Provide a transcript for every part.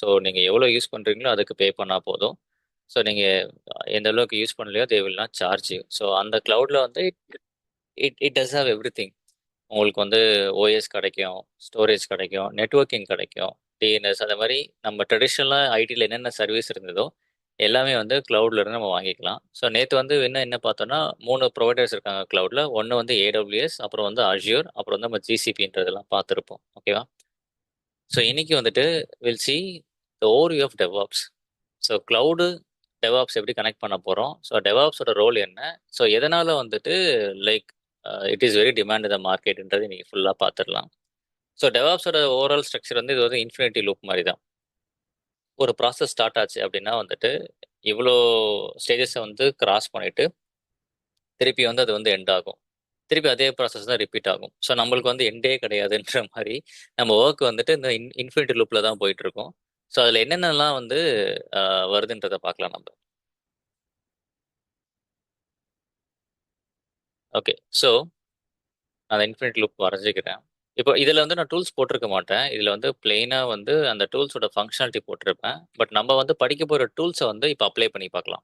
So நீங்கள் எவ்வளோ use பண்ணுறீங்களோ அதுக்கு பே பண்ணால் போதும். ஸோ நீங்கள் எந்த அளவுக்கு யூஸ் பண்ணலையோ they will not charge you. So அந்த க்ளவுடில் வந்து it it does have everything. உங்களுக்கு வந்து ஓஎஸ் கிடைக்கும், ஸ்டோரேஜ் கிடைக்கும், நெட்வொர்க்கிங் கிடைக்கும், டிஎன்எஸ் அந்த மாரி நம்ம ட்ரெடிஷ்னலா ஐடில என்னென்ன சர்வீஸ் இருந்ததோ, எல்லாமே வந்து கிளவுட்ல இருந்து நம்ம வாங்கிக்கலாம். ஸோ நேத்து வந்து என்ன பார்த்தோம்னா, 3 புரொவைடர்ஸ் இருக்காங்க கிளவுட்ல. ஒண்ணு வந்து AWS, அப்புறம் வந்து Azure, அப்புறம் வந்து நம்ம GCPன்றதெல்லாம் பார்த்திருப்போம். ஓகேவா? ஸோ இன்னைக்கு வந்துட்டு will see the overview of DevOps. So cloud, DevOps எப்படி கனெக்ட் பண்ண போறோம்? ஸோ டெவாப்ஸோட ரோல் என்ன? ஸோ எதனால வந்துட்டு like it is very demand இந்த மார்க்கெட்ன்றது இன்னைக்கு ஃபுல்லா பார்த்துடலாம். ஸோ டெவாப்ஸோட ஓவரால் ஸ்ட்ரக்சர் வந்து இது வந்து இன்ஃபினிட்டி லூப் மாதிரி தான். ஒரு ப்ராசஸ் ஸ்டார்ட் ஆச்சு அப்படின்னா வந்துட்டு இவ்வளோ ஸ்டேஜஸை வந்து கிராஸ் பண்ணிட்டு திருப்பி வந்து அது வந்து எண்ட் ஆகும். திருப்பி அதே ப்ராசஸ் தான் ரிப்பீட் ஆகும். ஸோ நம்மளுக்கு வந்து எண்டே கிடையாதுன்ற மாதிரி நம்ம ஒர்க் வந்துட்டு இந்த இன்ஃபினிட்டி லூப்ல தான் போயிட்டு இருக்கும். ஸோ அதில் என்னென்னலாம் வந்து வருதுன்றதை பார்க்கலாம் நம்ம. ஓகே. ஸோ நான் இன்ஃபினிட் லூப் வரைஞ்சிக்கிறேன். இப்போ இதில் வந்து நான் டூல்ஸ் போட்டிருக்க மாட்டேன். இதில் வந்து பிளெயினாக வந்து அந்த டூல்ஸோட ஃபங்க்ஷனாலிட்டி போட்டிருப்பேன். பட் நம்ம வந்து படிக்க போகிற டூல்ஸை வந்து இப்போ அப்ளை பண்ணி பார்க்கலாம்.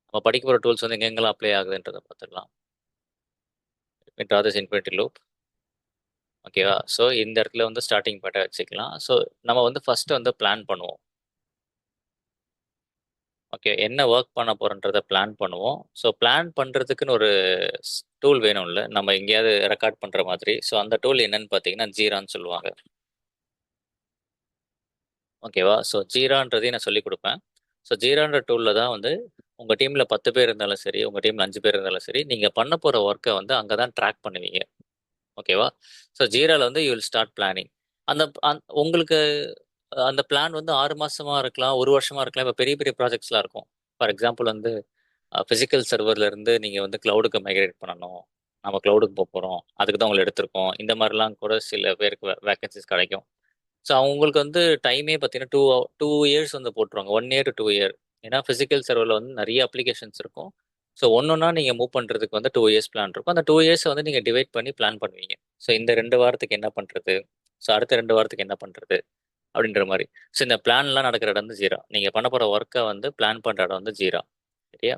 நம்ம படிக்க போகிற டூல்ஸ் வந்து எங்கெங்கெல்லாம் அப்ளை ஆகுதுன்றதை பார்த்துக்கலாம். Draw this infinity loop. ஓகேவா? ஸோ இந்த இடத்துல வந்து ஸ்டார்டிங் பாயிண்ட்டை வச்சுக்கலாம். ஸோ நம்ம வந்து ஃபர்ஸ்ட் வந்து பிளான் பண்ணுவோம். ஓகே. என்ன ஒர்க் பண்ண போறோன்றத பிளான் பண்ணுவோம். ஸோ பிளான் பண்ணுறதுக்குன்னு ஒரு டூல் வேணும்ல. நம்ம எங்கேயாவது ரெக்கார்ட் பண்ணுற மாதிரி. ஸோ அந்த டூல் என்னன்னு பார்த்தீங்கன்னா ஜீரான்னு சொல்லுவாங்க. ஓகேவா? ஸோ ஜீரான்றதையும் நான் சொல்லிக் குடுப்பேன். ஸோ ஜீரான்ற டூல்ல தான் வந்து உங்க டீம்ல 10 பேர் இருந்தாலும் சரி, உங்க டீம்ல 5 பேர் இருந்தாலும் சரி, நீங்க பண்ண போற ஒர்க்க வந்து அங்க தான் ட்ராக் பண்ணுவீங்க. ஓகேவா? ஸோ ஜீரால வந்து யூ வில் ஸ்டார்ட் பிளானிங். அந்த உங்களுக்கு அந்த பிளான் வந்து 6 மாசமா இருக்கலாம், 1 வருஷமா இருக்கலாம். இப்ப பெரிய பெரிய ப்ராஜெக்ட்ஸ்லாம் இருக்கும். ஃபார் எக்ஸாம்பிள் வந்து பிசிக்கல் சர்வர்ல இருந்து நீங்க வந்து கிளவுடுக்கு மைக்ரேட் பண்ணணும். நம்ம கிளவுடுக்கு போறோம். அதுக்கு தான் உங்கள எடுத்திருக்கோம். இந்த மாரிலாம் கூட சில பேருக்கு வேக்கன்சிஸ் கிடைக்கும். ஸோ அவங்களுக்கு வந்து டைமே பார்த்தீங்கன்னா 2 இயர்ஸ் வந்து போட்டுருவாங்க. 1 இயர் டூ 2 இயர். ஏன்னா பிசிக்கல் சர்வர்ல வந்து நெறைய அப்ளிகேஷன்ஸ் இருக்கும். ஸோ ஒன்னொன்னா நீங்க மூவ் பண்றதுக்கு வந்து 2 இயர்ஸ் பிளான் இருக்கும். அந்த 2 இயர்ஸ வந்து நீங்க டிவைட் பண்ணி பிளான் பண்ணுவீங்க. ஸோ இந்த 2 வாரத்துக்கு என்ன பண்றது? ஸோ அடுத்த 2 வாரத்துக்கு என்ன பண்றது? அப்படின்ற மாரி. ஸோ இந்த பிளான்லாம் நடக்கிற இடம் வந்து ஜீரா. நீங்க பண்ண போற ஒர்க்க வந்து பிளான் பண்ற இடம் வந்து ஜீரா. சரியா?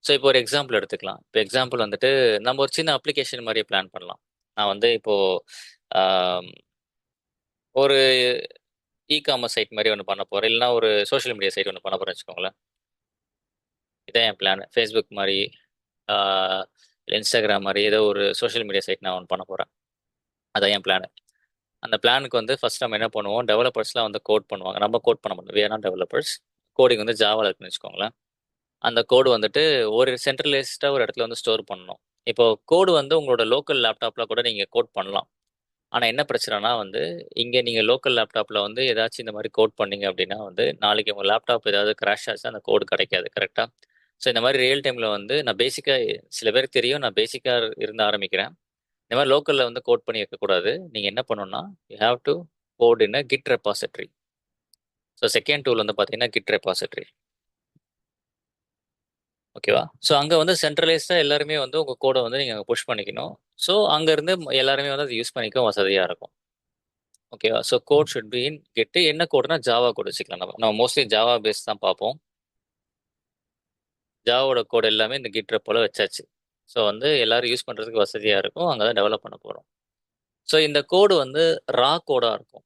ஸோ இப்போ ஒரு எக்ஸாம்பிள் எடுத்துக்கலாம். இப்போ எக்ஸாம்பிள் வந்துட்டு நம்ம ஒரு சின்ன அப்ளிகேஷன் மாரியே பிளான் பண்ணலாம். நான் வந்து இப்போ ஆ ஒரு காமர்ஸ் சைட் மாரி ஒண்ணு பண்ண போறேன். இல்லன்னா ஒரு சோசியல் மீடியா சைட் ஒண்ணு பண்ண போறேன்னு வச்சுக்கோங்களேன். இதான் என் பிளான். Facebook மாரி, ஆ Instagram மாரி ஏதோ ஒரு சோசியல் மீடியா சைட் நான் ஒண்ணு பண்ண போறேன். அதான் என் பிளானு. அந்த பிளானுக்கு வந்து ஃபர்ஸ்ட் நம்ம என்ன பண்ணுவோம், டெவலப்பர்ஸ்லாம் வந்து கோட் பண்ணுவாங்க. நம்ம கோட் பண்ண மாட்டோம். We are not developers. Coding வந்து ஜாவால இருக்குன்னு வச்சுக்கோங்களேன். அந்த கோடு வந்துட்டு ஒரு சென்ட்ரலைஸ்டா ஒரு இடத்துல வந்து ஸ்டோர் பண்ணணும். இப்போ கோடு வந்து உங்களோட லோக்கல் லேப்டாப்ல கூட நீங்க கோட் பண்ணலாம். ஆனா என்ன பிரச்சனைனா வந்து, இங்க நீங்க லோக்கல் லேப்டாப்ல வந்து ஏதாச்சும் இந்த மாரி கோட் பண்ணீங்க அப்டின்னா வந்து, நாளைக்கு உங்க லேப்டாப் ஏதாவது கிராஷ் ஆச்சுனா அந்த கோடு கிடைக்காது. கரெக்ட்டா? ஸோ இந்த மாரி ரியல் டைம்ல வந்து நான் பேசிக்கா சில பேருக்கு தெரியும். நான் பேசிக்கா இருந்து ஆரம்பிக்கிறேன். இந்த மாரி லோக்கல்ல வந்து கோட் பண்ணி வைக்கக்கூடாது. நீங்க என்ன பண்ணணும்னா, you have to code in a Git repository. So second tool வந்து பார்த்தீங்கன்னா, கிட் ரெபாசிட்டரி. ஓகேவா? ஸோ அங்க வந்து சென்ட்ரலைஸ்டா எல்லாருமே வந்து உங்க கோட வந்து நீங்க அங்க புஷ் பண்ணிக்கணும். ஸோ அங்க இருந்து எல்லாருமே வந்து அத யூஸ் பண்ணிக்க வசதியா இருக்கும். ஓகேவா? So code should be in Git. என்ன கோடுனா ஜாவா கோட் வச்சுக்கலாம் நம்ம. நம்ம மோஸ்ட்லி ஜாவா பேஸ் தான் பார்ப்போம். ஜாவாவோட கோட் எல்லாமே இந்த கிட் ரெப்போல வச்சாச்சு. ஸோ வந்து எல்லாரும் யூஸ் பண்றதுக்கு வசதியா இருக்கும். அங்க தான் டெவலப் பண்ண போறோம். ஸோ இந்த கோடு வந்து ரா கோடா இருக்கும்.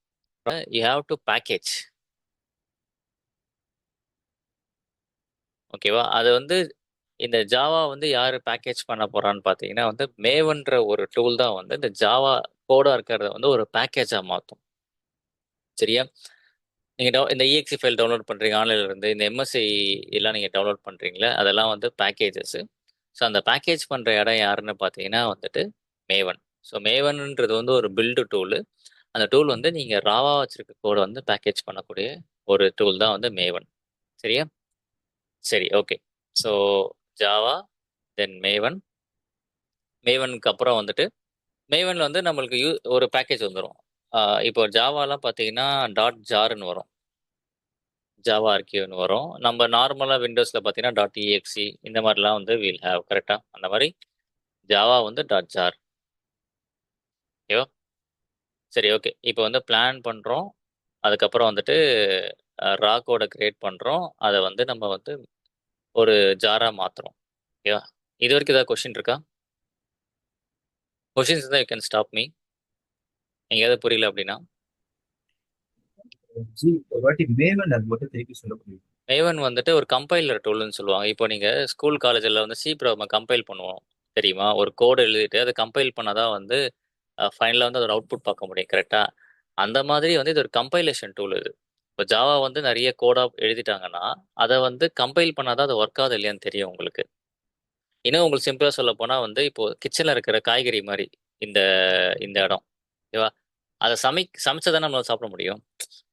You have to package. ஓகேவா? அது வந்து இந்த ஜாவா வந்து யாரு பேக்கேஜ் பண்ண போறான்னு பார்த்தீங்கன்னா வந்து, மேவன்ற ஒரு டூல் தான் வந்து இந்த ஜாவா கோடா இருக்கிறத வந்து ஒரு பேக்கேஜா மாத்தும். சரியா? நீங்க இந்த EXE ஃபைல் டவுன்லோட் பண்றீங்க ஆன்லைன்ல இருந்து. இந்த MSI எல்லாம் நீங்க டவுன்லோட் பண்றீங்கல்ல, அதெல்லாம் வந்து பேக்கேஜஸ். ஸோ அந்த பேக்கேஜ் பண்ற இடம் யாருன்னு பார்த்தீங்கன்னா வந்துட்டு மேவன். ஸோ மேவன்ன்றது வந்து ஒரு பில்டு டூலு. அந்த டூல் வந்து நீங்க ராவா வச்சிருக்க கோட வந்து பேக்கேஜ் பண்ணக்கூடிய ஒரு டூல் தான் வந்து மேவன். சரியா? சரி, ஓகே. ஸோ ஜாவா, தென் மேவன். மேவனுக்கு அப்புறம் வந்துட்டு மேவன்ல வந்து நம்மளுக்கு ஒரு பேக்கேஜ் வந்துரும். இப்போ ஜாவாலாம் பார்த்தீங்கன்னா, டாட் ஜார்ன்னு வரும். ஜாவா ஆர்கியூன்னு வரும். நம்ம நார்மலா விண்டோஸ்ல பார்த்தீங்கன்னா, டாட் EXE இந்த மாரிலாம் வந்து வில் ஹேவ் கரெக்ட்டா? அந்த மாரி ஜாவா வந்து டாட் ஜார். ஓகேவா? சரி, ஓகே. இப்போ வந்து பிளான் பண்றோம். அதுக்கப்புறம் வந்துட்டு ரா கோட கிரியேட் பண்றோம். அத வந்து நம்ம வந்து ஒரு ஜாரா மாத்துறோம். ஓகேவா? இதுவரைக்கும் ஏதாவது கொஸ்டின் இருக்கா? கொஸ்டின்ஸ் இருந்தா யூ கேன் ஸ்டாப் மீ. எங்கேயாவது புரியல அப்படின்னா. ஜி ஒரு வாட்டி மேவன் அது மட்டும் திருப்பி சொல்ல முடியும்? மேவன் வந்துட்டு ஒரு கம்பைலர் டூல்னு சொல்லுவாங்க. இப்போ நீங்க ஸ்கூல், காலேஜ்ல வந்து சி ப்ரோகிராம கம்பைல் பண்ணுவோம். தெரியுமா? ஒரு கோட் எழுதிட்டு அத கம்பைல் பண்ணா தான் வந்து ஃபைனலா வந்து அதோட அவுட்புட் பார்க்க முடியும். கரெக்ட்டா? அந்த மாதிரி வந்து இது ஒரு கம்பைலேஷன் டூல் இது. இப்போ ஜாவா வந்து நெறைய கோடா எழுதிட்டாங்கன்னா, அத வந்து கம்பைல் பண்ணா தான் அது ஒர்க் ஆகுதா இல்லையான்னு தெரியும் உங்களுக்கு. இன்னும் உங்களுக்கு சிம்பிளா சொல்லப்போனா வந்து, இப்போ கிச்சன்ல இருக்கிற காய்கறி மாரி இந்த இந்த இடம். ஓகேவா? அத சமைச்சா தானே நம்மளால சாப்பிட முடியும்.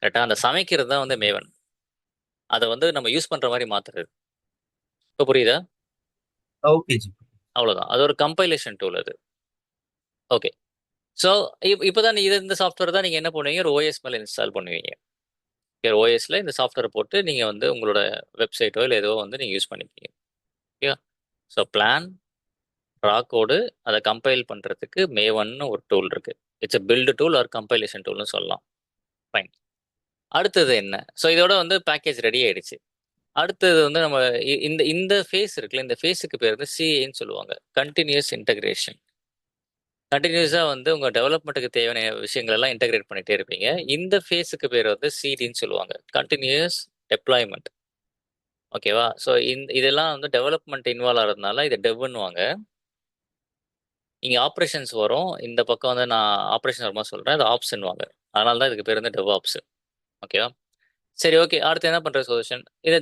கரெக்ட்டா? அந்த சமைக்கிறது தான் வந்து மேவன். அத வந்து நம்ம யூஸ் பண்ற மாரி மாத்துறது. இப்ப புரியுதா? Okay G. அவ்வளோதான். அது ஒரு கம்பைலேஷன் டூல் அது. ஓகே. ஸோ இப்ப தான் இந்த சாஃப்ட்வேர் தான் நீங்க என்ன பண்ணுவீங்க? ஒரு ஓஎஸ் மேல இன்ஸ்டால் பண்ணுவீங்க. ஓஎஸ்ல இந்த சாஃப்ட்வேர போட்டு நீங்க வந்து உங்களோட வெப்சைட்டோ இல்ல ஏதோ வந்து நீங்க யூஸ் பண்ணிப்பீங்க. ஓகேவா? ஸோ பிளான், ரா கோடு அத கம்பைல் பண்றதுக்கு மேவன்னு ஒரு டூல் இருக்கு. It's a build tool or compilation டூல்னு சொல்லலாம். ஃபைன். அடுத்தது என்ன? ஸோ இதோட வந்து பேக்கேஜ் ரெடி ஆயிடுச்சு. அடுத்தது வந்து நம்ம இந்த இந்த ஃபேஸ் இருக்குல்ல, இந்த ஃபேஸுக்கு பேர் வந்து சிஏன்னு சொல்லுவாங்க. Continuous integration. கன்டினியூஸா வந்து உங்க டெவலப்மெண்ட்டுக்கு தேவையான விஷயங்கள் எல்லாம் இன்டகிரேட் பண்ணிட்டே இருப்பீங்க. இந்த ஃபேஸுக்கு பேர் வந்து சிடின்னு சொல்லுவாங்க. கன்டினியூயஸ் டெப்ளாய்மென்ட். ஓகேவா? ஸோ இதெல்லாம் வந்து டெவலப்மெண்ட் இன்வால்வ் ஆகுறதுனால இத டெவ்ன்னுவாங்க. இங்க ஆப்பரேஷன்ஸ் வரும். இந்த பக்கம் வந்து நான் ஆப்பரேஷன் வரும்போது சொல்றேன். அது ஆப்ஸ்ன்னுவாங்க. அதனால தான் இதுக்கு பேர் வந்து டெவ்ஆப்ஸ். ஓகேவா? சரி, ஓகே. அடுத்து என்ன பண்றது சொல்யூஷன்? இத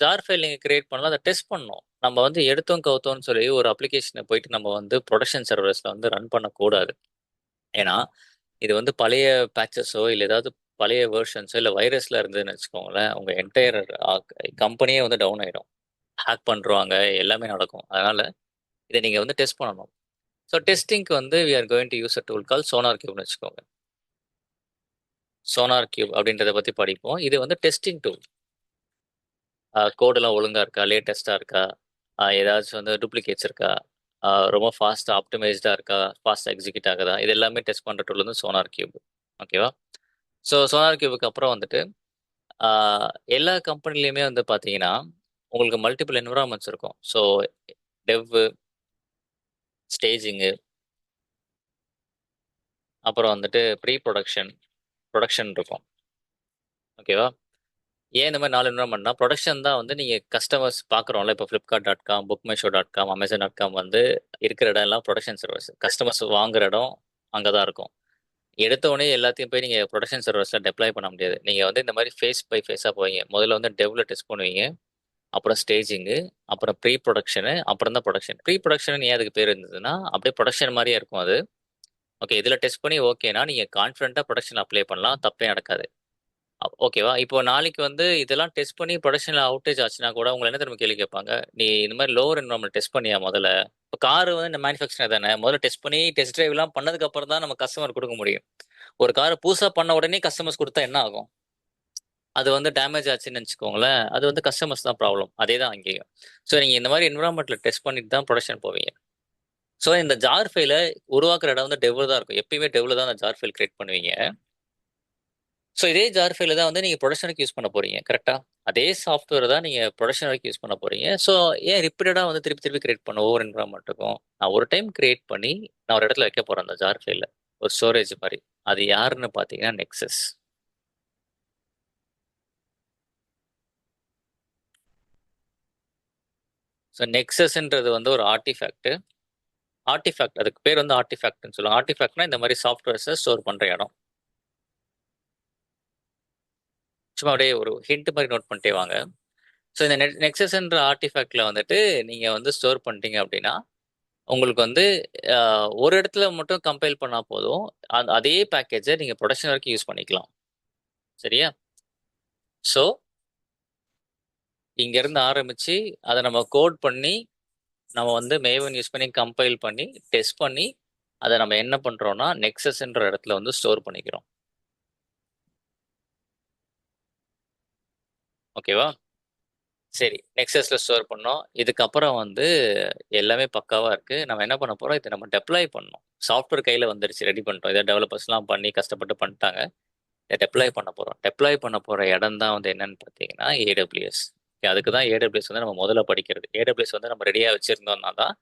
ஜார் ஃபைல் நீங்க கிரியேட் பண்ணலாம். அத டெஸ்ட் பண்ணணும். நம்ம வந்து எடுத்தோம் கவுத்தோம்ன்னு சொல்லி ஒரு அப்ளிகேஷன போயிட்டு நம்ம வந்து புரொடக்ஷன் சர்வர்ஸ்ல வந்து ரன் பண்ணக்கூடாது. ஏன்னா, இது வந்து பழைய பேட்சஸோ இல்ல ஏதாவது பழைய வெர்ஷன்ஸோ இல்ல வைரஸ்ல இருந்ததுன்னு வச்சுக்கோங்களேன், உங்க என்டையர் கம்பெனியே வந்து டவுன் ஆயிடும். ஹேக் பண்ருவாங்க. எல்லாமே நடக்கும். அதனால இத நீங்க வந்து டெஸ்ட் பண்ணணும். ஸோ டெஸ்டிங்க்கு வந்து we are going to use a tool call Sonar கியூப்னு வச்சுக்கோங்க. சோனார் கியூப் அப்படின்றத பத்தி படிப்போம். இது வந்து டெஸ்டிங் டூல். கோடெல்லாம் ஒழுங்கா இருக்கா? லேட்டஸ்ட்டா இருக்கா? ஏதாச்சும் வந்து டூப்ளிகேட்ஸ் இருக்கா? ரொம்ப ஃபாஸ்ட்டா ஆப்டிமைஸ்டா இருக்கா? ஃபாஸ்ட்டா எக்ஸிக்யூட் ஆகுதா? இது எல்லாமே டெஸ்ட் பண்ற டூல் வந்து சோனார் கியூப். ஓகேவா? ஸோ சோனார் கியூபுக்கு அப்புறம் வந்துட்டு ஆ, எல்லா கம்பெனிலயுமே வந்து பார்த்தீங்கன்னா, உங்களுக்கு மல்டிபிள் என்விரான்மென்ட்ஸ் இருக்கும். ஸோ டெவ்வு, ஸ்டேஜிங்கு, அப்புறம் வந்துட்டு ப்ரீ புரொடக்ஷன், புரொடக்ஷன் இருக்கும். ஓகேவா? ஏன் இந்த மாரி 4 என்விரான்மென்ட்னா, புரொடக்ஷன் தான் வந்து நீங்க கஸ்டமர்ஸ் பார்க்குறோம்ல, இப்போ Flipkart.com, Bookmyshow.com, Amazon.com வந்து இருக்கிற இடம் எல்லாம் புரொடக்ஷன் சர்வர்ஸ். கஸ்டமர்ஸ் வாங்குற இடம் அங்க தான் இருக்கும். எடுத்த உடனே எல்லாத்தையும் போய் நீங்க புரொடக்ஷன் சர்வர்ஸ்ல டெப்ளாய் பண்ண முடியாது. நீங்க வந்து இந்த மாரி ஃபேஸ் பை ஃபேஸா போவீங்க. முதல்ல வந்து டெவ்ல டெஸ்ட் பண்ணுவீங்க. அப்புறம் ஸ்டேஜிங்கு, அப்புறம் ப்ரீ புரொடக்ஷனு, அப்புறம் தான் புரொடக்ஷன். ப்ரீ புரொடக்ஷன் ஏன் அதுக்கு பேர் இருந்ததுன்னா, அப்படியே புரொடக்ஷன் மாரியே இருக்கும் அது. ஓகே. இதில டெஸ்ட் பண்ணி ஓகேனா, நீங்க கான்ஃபிடென்ட்டா புரொடக்ஷன் அப்ளை பண்ணலாம். தப்பே நடக்காது. ஓகேவா? இப்போ நாளைக்கு வந்து இதெல்லாம் டெஸ்ட் பண்ணி புரொடக்ஷன்ல அவுட்டேஜ் ஆச்சுனா கூட உங்கள என்ன தெரியுமா கேள்வி கேட்பாங்க? "நீ இந்த மாரி லோவர் என்வைரன்மென்ட் டெஸ்ட் பண்ணியா மொதல்ல?" இப்ப கார் வந்து இந்த மேனுஃபேக்சரர் தானே. முதல்ல டெஸ்ட் பண்ணி டெஸ்ட் டிரைவ்லாம் பண்ணதுக்கு அப்புறம் தான் நம்ம கஸ்டமர் குடுக்க முடியும். ஒரு கார புதுசா பண்ண உடனே கஸ்டமர்ஸ் குடுத்தா என்ன ஆகும்? அது வந்து டேமேஜ் ஆச்சுன்னு நெனச்சுக்கோங்களேன், அது வந்து கஸ்டமர்ஸ் தான் ப்ராப்ளம். அதே தான் அங்கேயும். ஸோ நீங்க இந்த மாரி என்விரான்மென்ட்ல டெஸ்ட் பண்ணிட்டு தான் புரொடக்ஷன் போவீங்க. ஸோ இந்த ஜார் ஃபைல உருவாக்குற இடம் வந்து டெவ்ல தான் இருக்கும். எப்பயுமே டெவ்ல தான் அந்த ஜார் ஃபைல் கிரியேட் பண்ணுவீங்க. ஸோ இதே ஜார் ஃபைல தான் வந்து நீங்க புரொடக்ஷனுக்கு யூஸ் பண்ண போறீங்க. கரெக்ட்டா? அதே சாஃப்ட்வேர தான் நீங்க புரொடக்ஷன் வரைக்கும் யூஸ் பண்ண போறீங்க. ஸோ ஏன் ரிப்பீட்டடா வந்து திருப்பி திருப்பி கிரியேட் பண்ணணும் ஒவ்வொரு என்விரான்மென்ட்டுக்கும்? நான் ஒரு டைம் கிரியேட் பண்ணி, நான் ஒரு இடத்துல வைக்க போறேன் அந்த ஜார் ஃபைல. ஒரு ஸ்டோரேஜ் மாரி. அது யாருன்னு பார்த்தீங்கன்னா நெக்ஸஸ். ஸோ நெக்ஸஸ்ன்றது வந்து ஒரு ஆர்டிஃபேக்ட். ஆர்டிஃபேக்ட் அதுக்கு பேர் வந்து ஆர்டிஃபேக்ட்ன்னு சொல்லுவாங்க. ஆர்டிஃபேக்ட்னா இந்த மாதிரி சாஃப்ட்வேர்ஸை ஸ்டோர் பண்ற இடம். சும்மா அப்படியே ஒரு ஹிண்ட் மாதிரி நோட் பண்ணிட்டே வாங்க. ஸோ இந்த நெக்ஸஸ்ன்ற ஆர்டிஃபேக்ட்ல வந்துட்டு நீங்க வந்து ஸ்டோர் பண்ணிட்டீங்க அப்படின்னா உங்களுக்கு வந்து ஒரு இடத்துல மட்டும் கம்பைல் பண்ணா போதும். அதே பேக்கேஜை நீங்க ப்ரொடக்ஷன் வரைக்கும் யூஸ் பண்ணிக்கலாம். சரியா? ஸோ இங்க இருந்து ஆரம்பிச்சு அதை நம்ம கோட் பண்ணி நம்ம வந்து மேவன் யூஸ் பண்ணி கம்பைல் பண்ணி டெஸ்ட் பண்ணி அதை நம்ம என்ன பண்றோம்னா நெக்ஸஸ்ன்ற இடத்துல வந்து ஸ்டோர் பண்ணிக்கிறோம். ஓகேவா? சரி. நெக்ஸஸ்ல ஸ்டோர் பண்ணோம். இதுக்கப்புறம் வந்து எல்லாமே பக்காவா இருக்கு. நம்ம என்ன பண்ண போறோம், இத நம்ம டெப்ளாய் பண்ணணும். சாஃப்ட்வேர் கையில வந்துருச்சு. ரெடி பண்ணிட்டோம். இத டெவலப்பர்ஸ்லாம் பண்ணி கஷ்டப்பட்டு பண்ணிட்டாங்க. இதை டெப்ளாய் பண்ண போகிறோம். டெப்ளாய் பண்ண போகிற இடம் தான் வந்து என்னன்னு பார்த்தீங்கன்னா ஏடபிள்யூஎஸ். அதுக்கு தான் ஏடபிள்யூஎஸ் வந்து நம்ம முதல்ல படிக்கிறது. ஏடபிள்யூஎஸ் வந்து நம்ம ரெடியாக வச்சுருந்தோம்னா தான்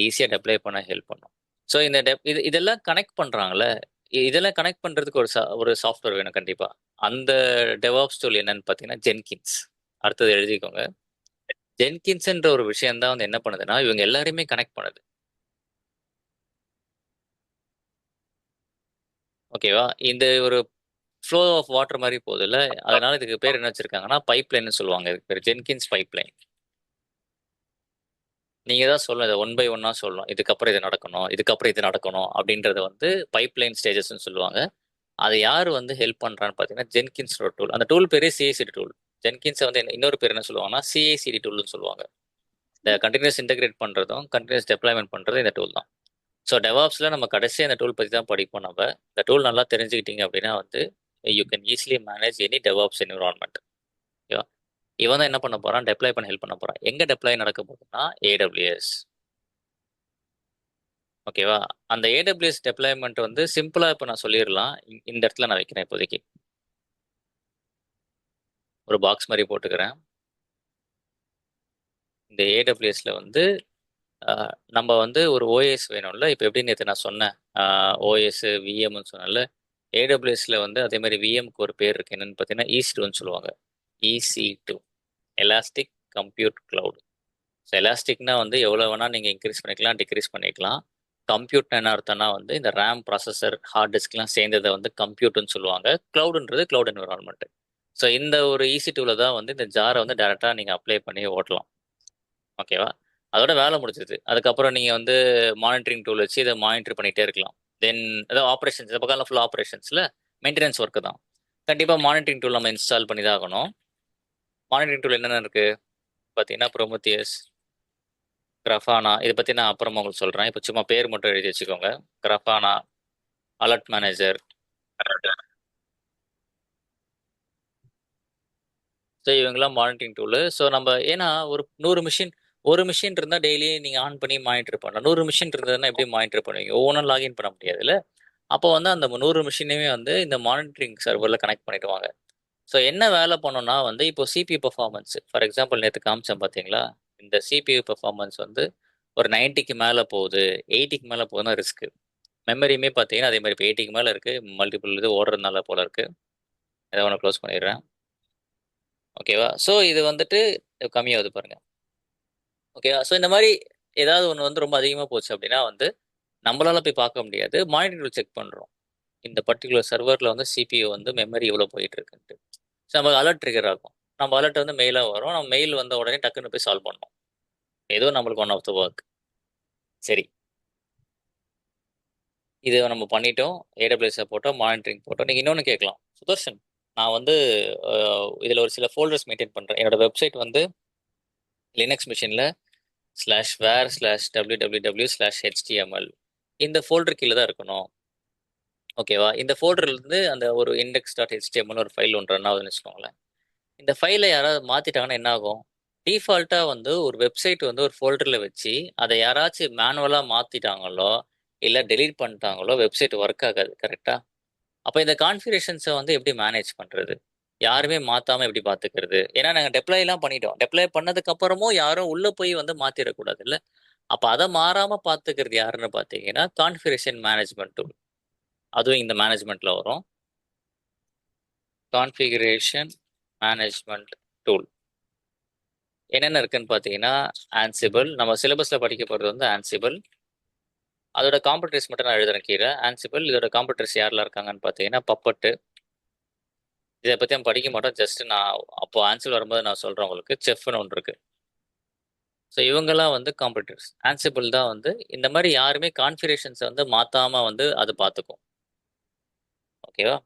ஈஸியாக டெப்ளாய் பண்ண ஹெல்ப் பண்ணும். ஸோ இந்த இதெல்லாம் கனெக்ட் பண்ணுறாங்களே, இதெல்லாம் கனெக்ட் பண்ணுறதுக்கு ஒரு சாஃப்ட்வேர் வேணும் கண்டிப்பாக. அந்த டெவாப்ஸ் டூல் என்னன்னு பார்த்தீங்கன்னா ஜென்கின்ஸ். அடுத்தது எழுதிக்கோங்க. ஜென்கின்ஸ்ன்ற ஒரு விஷயம் தான் வந்து என்ன பண்ணுதுன்னா இவங்க எல்லாரையுமே கனெக்ட் பண்ணுது. ஓகேவா? இந்த ஒரு ஃப்ளோ ஆஃப் வாட்டர் மாதிரி போகுதுல்ல, அதனால இதுக்கு பேர் என்ன வச்சிருக்காங்கன்னா பைப்லைன்னு சொல்லுவாங்க. இதுக்கு பேர் ஜென்கின்ஸ் பைப்லைன். நீங்க தான் சொல்லணும், இதை ஒன் பை ஒன்னா சொல்லணும். இதுக்கப்புறம் இது நடக்கணும், இதுக்கப்புறம் இது நடக்கணும் அப்படின்றத வந்து பைப்லைன் ஸ்டேஜஸ்ன்னு சொல்லுவாங்க. அதை யார் வந்து ஹெல்ப் பண்றான்னு பார்த்தீங்கன்னா ஜென்கின்ஸ் ஒரு டூல். அந்த டூல் பேரே சிஐசிடி டூல். ஜென்கின்ஸை வந்து இன்னொரு பேர் என்ன சொல்லுவாங்கன்னா சிஐசிடி டூல்னு சொல்லுவாங்க. இந்த கண்டினியூஸ் இன்டெகிரேட் பண்றதும் கண்டினியூஸ் டெப்ளாய்மெண்ட் பண்றதும் இந்த டூல் தான். ஸோ டெவாப்ஸ்ல நம்ம கடைசியாக இந்த டூல் பற்றி தான் படிப்போம். நம்ம இந்த டூல் நல்லா தெரிஞ்சுக்கிட்டீங்க அப்படின்னா வந்து you can easily manage any DevOps environment. ஓகேவா? இவன் தான் என்ன பண்ண போறான், டெப்ளாய் பண்ண ஹெல்ப் பண்ண போறான். எங்க டெப்ளாய் நடக்க போகுதுன்னா ஏடபிள்யூஎஸ். ஓகேவா? அந்த ஏடபிள்யூஎஸ் டெப்ளாய்மெண்ட் வந்து சிம்பிளா இப்போ நான் சொல்லிடலாம். இந்த இடத்துல நான் வைக்கிறேன் இப்போதைக்கு. ஒரு பாக்ஸ் மாதிரி போட்டுக்கிறேன். இந்த ஏடபிள்யூஎஸ்ல வந்து நம்ம வந்து ஒரு ஓஎஸ் வேணும்ல. இப்போ எப்படி நேற்று நான் சொன்னேன், ஓஎஸ் விஎம்னு சொன்னேன்ல. ஏடபிள்யூஎஸ்ல வந்து அதே மாதிரி விஎம்க்கு ஒரு பேர் இருக்கு. என்னன்னு பார்த்தீங்கன்னா EC2ன்னு சொல்லுவாங்க. EC2 elastic compute cloud. So எலாஸ்டிக்னா வந்து எவ்வளோ வேணால் நீங்கள் இன்க்ரீஸ் பண்ணிக்கலாம், டிக்ரீஸ் பண்ணிக்கலாம். கம்ப்யூட்னா என்ன அர்த்தம்னா வந்து இந்த ரேம் ப்ராசஸர் ஹார்ட் டிஸ்க்லாம் சேர்ந்ததை வந்து கம்ப்யூட்னு சொல்லுவாங்க. க்ளவுடுன்றது க்ளவுட் என்விரான்மெண்ட். ஸோ இந்த ஒரு EC2ல தான் வந்து இந்த ஜாரை வந்து டேரெக்டாக நீங்கள் அப்ளை பண்ணி ஓட்டலாம். ஓகேவா? அதோட வேலை முடிஞ்சது. அதுக்கப்புறம் நீங்கள் வந்து மானிட்டரிங் டூல் வச்சு இதை மானிட்டர் பண்ணிகிட்டே இருக்கலாம். தென் ஏதாவது ஆப்ரேஷன்ஸ், இந்த பக்கம் ஃபுல் ஆப்ரேஷன்ஸில் மெயின்டெனன்ஸ் ஒர்க்கு தான். கண்டிப்பாக மானிட்டரிங் டூல் நம்ம இன்ஸ்டால் பண்ணி தான் ஆகணும். மானிட்டரிங் டூல் என்னென்ன இருக்குது பார்த்தீங்கன்னா ப்ரொமத்தியஸ், கிரஃபானா. இதை பற்றி நான் அப்புறமா உங்களுக்கு சொல்கிறேன். இப்போ சும்மா பேர் மட்டும் எழுதி வச்சுக்கோங்க. கிரஃபானா, அலர்ட் மேனேஜர். ஸோ இவங்கெல்லாம் மானிட்டரிங் டூலு. ஸோ நம்ம ஏன்னா ஒரு மிஷின் இருந்தால் டெய்லி நீங்கள் ஆன் பண்ணி மானிட்டர் பண்ணலாம். 100 மிஷின் இருந்ததுன்னா எப்படி மானிட்டர் பண்ணுவீங்க? ஒவ்வொன்றும் லாகின் பண்ண முடியாதுல்ல. அப்போ வந்து அந்த 100 மிஷினையுமே வந்து இந்த மானிட்டரிங் சர்வரில் கனெக்ட் பண்ணிடுவாங்க. ஸோ என்ன வேலை பண்ணோம்னா வந்து இப்போ CPU பெர்ஃபார்மன்ஸ் ஃபார் எக்ஸாம்பிள் நேற்று காமிச்சேன் பார்த்தீங்களா? இந்த CPU பெர்ஃபார்மன்ஸ் வந்து ஒரு 90க்கு மேலே போகுது, 80க்கு மேலே போகுதுன்னா ரிஸ்க்கு. மெமரியுமே பார்த்தீங்கன்னா அதே மாதிரி இப்போ 80க்கு மேலே இருக்குது. மல்டிபிள் இது ஓடுறதுனால போல இருக்குது. இதை ஒன்று க்ளோஸ் பண்ணிடுறேன். ஓகேவா? ஸோ இது வந்துட்டு கம்மியாகுது பாருங்க. ஓகேவா? ஸோ இந்த மாதிரி ஏதாவது ஒன்று வந்து ரொம்ப அதிகமாக போச்சு அப்படின்னா வந்து நம்மளால போய் பார்க்க முடியாது. மானிட்டர் செக் பண்ணுறோம். இந்த பர்டிகுலர் சர்வரில் வந்து CPU வந்து மெமரி எவ்வளோ போயிட்டு இருக்குன்ட்டு. ஸோ நமக்கு அலர்ட் ட்ரிகர் ஆகும். நம்ம அலர்ட் வந்து மெயிலாக வரும். நம்ம மெயில் வந்த உடனே டக்குன்னு போய் சால்வ் பண்ணோம். ஏதோ நம்மளுக்கு ஒன் ஆஃப் த ஒர்க். சரி, இது நம்ம பண்ணிட்டோம். ஏடபிள்யூஎஸ் போட்டோம், மானிட்டரிங் போட்டோம். நீங்கள் இன்னொன்று கேட்கலாம், சுதர்ஷன் நான் வந்து இதில் ஒரு சில ஃபோல்டர்ஸ் மெயின்டைன் பண்ணுறேன். என்னோட வெப்சைட் வந்து லினக்ஸ் மிஷினில் /var/www/html இந்த ஃபோல்டர் கீழே தான் இருக்கணும். ஓகேவா? இந்த ஃபோல்டர்லேருந்து அந்த ஒரு index.html ஒரு ஃபைல் ஒன்று ரன் ஆகுதுன்னு வச்சுக்கோங்களேன். இந்த ஃபைலை யாராவது மாற்றிட்டாங்கன்னா என்ன ஆகும்? டிஃபால்ட்டாக வந்து ஒரு வெப்சைட் வந்து ஒரு ஃபோல்டரில் வச்சு அதை யாராச்சும் மேனுவலாக மாற்றிட்டாங்களோ இல்லை டெலீட் பண்ணிட்டாங்களோ வெப்சைட் ஒர்க் ஆகாது. கரெக்டாக? அப்போ இந்த கான்ஃபிகரேஷன்ஸை வந்து எப்படி மேனேஜ் பண்ணுறது? யாருமே மாற்றாமல் எப்படி பார்த்துக்கிறது? ஏன்னா நாங்கள் டெப்ளாய்லாம் பண்ணிட்டோம். டெப்ளாய் பண்ணதுக்கு அப்புறமும் யாரும் உள்ளே போய் வந்து மாற்றிடக்கூடாது இல்லை? அப்போ அதை மாறாமல் பார்த்துக்கிறது யாருன்னு பார்த்தீங்கன்னா கான்ஃபிகரேஷன் மேனேஜ்மெண்ட் டூல். அதுவும் இந்த மேனேஜ்மெண்ட்டில் வரும். கான்ஃபிகரேஷன் மேனேஜ்மெண்ட் டூல் என்னென்ன இருக்குன்னு பார்த்தீங்கன்னா ஆன்சிபிள். நம்ம சிலபஸில் படிக்க போகிறது வந்து ஆன்சிபிள். அதோட காம்படிட்டர்ஸ் மட்டும் நான் எழுதுறேன் கீழே. ஆன்சிபிள் இதோட காம்படிட்டர்ஸ் யாரெல்லாம் இருக்காங்கன்னு பார்த்தீங்கன்னா பப்பட்டு. இதை பற்றி நம்ம படிக்க மாட்டோம். ஜஸ்ட் நான் அப்போ ஆன்சிபிள் வரும்போது நான் சொல்கிறேன் உங்களுக்கு. செஃப்னு ஒன்று இருக்கு. ஸோ இவங்கெல்லாம் வந்து காம்படிட்டர்ஸ். ஆன்சிபிள் தான் வந்து இந்த மாதிரி யாருமே கான்ஃபிகரேஷன்ஸை வந்து மாற்றாமல் வந்து அது பார்த்துக்கும். ஓகேவா?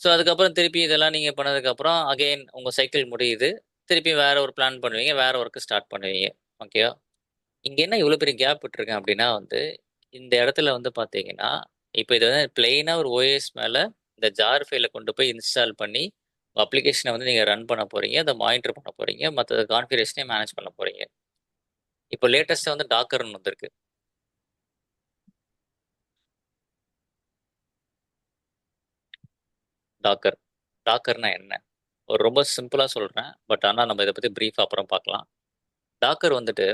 ஸோ அதுக்கப்புறம் திருப்பி இதெல்லாம் நீங்கள் பண்ணதுக்கப்புறம் அகெயின் உங்கள் சைக்கிள் முடியுது. திருப்பி வேற ஒரு பிளான் பண்ணுவீங்க, வேற ஒர்க்கு ஸ்டார்ட் பண்ணுவீங்க. ஓகேவா? இங்கே என்ன இவ்வளோ பெரிய கேப் விட்டுருக்கேன் அப்படின்னா வந்து இந்த இடத்துல வந்து பார்த்தீங்கன்னா இப்போ இது வந்து பிளெயினாக ஒரு ஓஎஸ் மேலே இந்த ஜார் ஃபைலை கொண்டு போய் இன்ஸ்டால் பண்ணி அப்ளிகேஷனை வந்து நீங்கள் ரன் பண்ண போகிறீங்க, அதை மானிட்டர் பண்ண போகிறீங்க, மற்ற கான்ஃபிகரேஷனையும் மேனேஜ் பண்ண போகிறீங்க. இப்போ லேட்டஸ்ட்டாக வந்து டாக்கர்னு வந்திருக்கு. டாக்கர். டாக்கர்னா என்ன? ஒரு ரொம்ப சிம்பிளா சொல்றேன். பட் ஆனா நம்ம இத பத்தி பிரீஃபா அப்புறம் பார்க்கலாம். டாக்கர் வந்துட்டு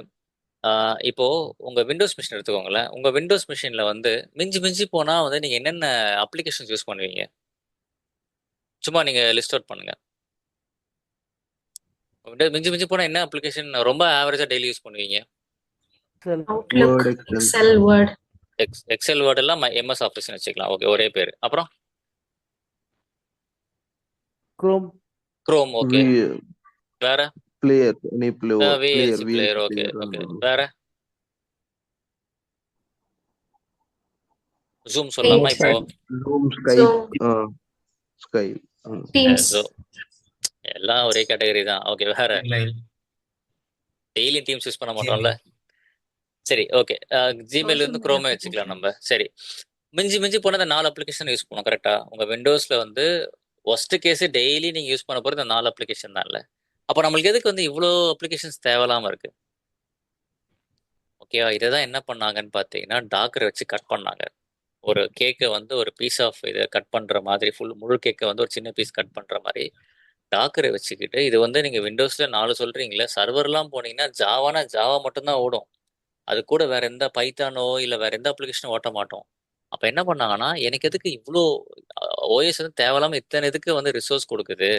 இப்போ உங்க விண்டோஸ் மிஷின் எடுத்துக்கோங்களேன். உங்க விண்டோஸ் மிஷின்ல வந்து மிஞ்சி மிஞ்சி போனா வந்து நீங்க என்னென்ன அப்ளிகேஷன்ஸ் யூஸ் பண்ணுவீங்க? சும்மா நீங்க லிஸ்ட் அவுட் பண்ணுங்க. மிஞ்சி மிஞ்சி போனா என்ன அப்ளிகேஷன் ரொம்ப ஆவரேஜா டெய்லி யூஸ் பண்ணுவீங்க? Excel, Outlook, Word, Excel. Excel, Word, XL word எல்லாம் எம்எஸ் ஆஃபீஸ்னு வச்சுக்கலாம். ஓகே, ஒரே பேர். அப்புறம் Chrome, குரோம். ஓகே, V வேற? player, any player, player, VLC VLC player. Okay player. Okay, வேற? ஜூம் சொல்லலாமா Paint, இப்போ? Zoom, Skype, Zoom, Skype. Teams, Joe எல்லாம் ஒரே கேட்டகரி தான். ஓகே, வேற? லைன் டெய்லி டீம்ஸ் யூஸ் பண்ண மாட்டோம்ல. சரி, ஓகே. ஜிமெயில் social இருந்து media குரோமே வச்சுக்கலாம் நம்ம. சரி, மிஞ்சி மிஞ்சி போன இந்த 4 அப்ளிகேஷன் யூஸ் பண்ணுவோம். கரெக்டா? உங்க விண்டோஸ்ல வந்து ஒஸ்ட் கேஸ் டெய்லி நீங்க யூஸ் பண்ண போறது இந்த 4 அப்ளிகேஷன் தான்ல. அப்போ நம்மளுக்கு எதுக்கு வந்து இவ்வளோ அப்ளிகேஷன்ஸ் தேவையில்லாம இருக்கு? ஓகேவா? இதை தான் என்ன பண்ணாங்கன்னு பார்த்தீங்கன்னா டாக்கரை வச்சு கட் பண்ணாங்க. ஒரு கேக்கை வந்து ஒரு பீஸ் ஆஃப் இதை கட் பண்ற மாதிரி, முழு கேக்கை வந்து ஒரு சின்ன பீஸ் கட் பண்ற மாதிரி டாக்கரை வச்சுக்கிட்டு, இது வந்து நீங்க விண்டோஸ்ல 4 சொல்றீங்களே, சர்வர்லாம் போனீங்கன்னா ஜாவானா ஜாவா மட்டும்தான் ஓடும். அது கூட வேற எந்த பைத்தானோ இல்ல வேற எந்த அப்ளிகேஷனும் ஓட்ட மாட்டோம். அப்ப என்ன பண்ணாங்கன்னா, எனக்கு எதுக்கு இவ்வளோ ஓஎஸ் வந்து தேவையில்லாம இத்தனை இதுக்கு வந்து ரிசோர்ஸ் கொடுக்குது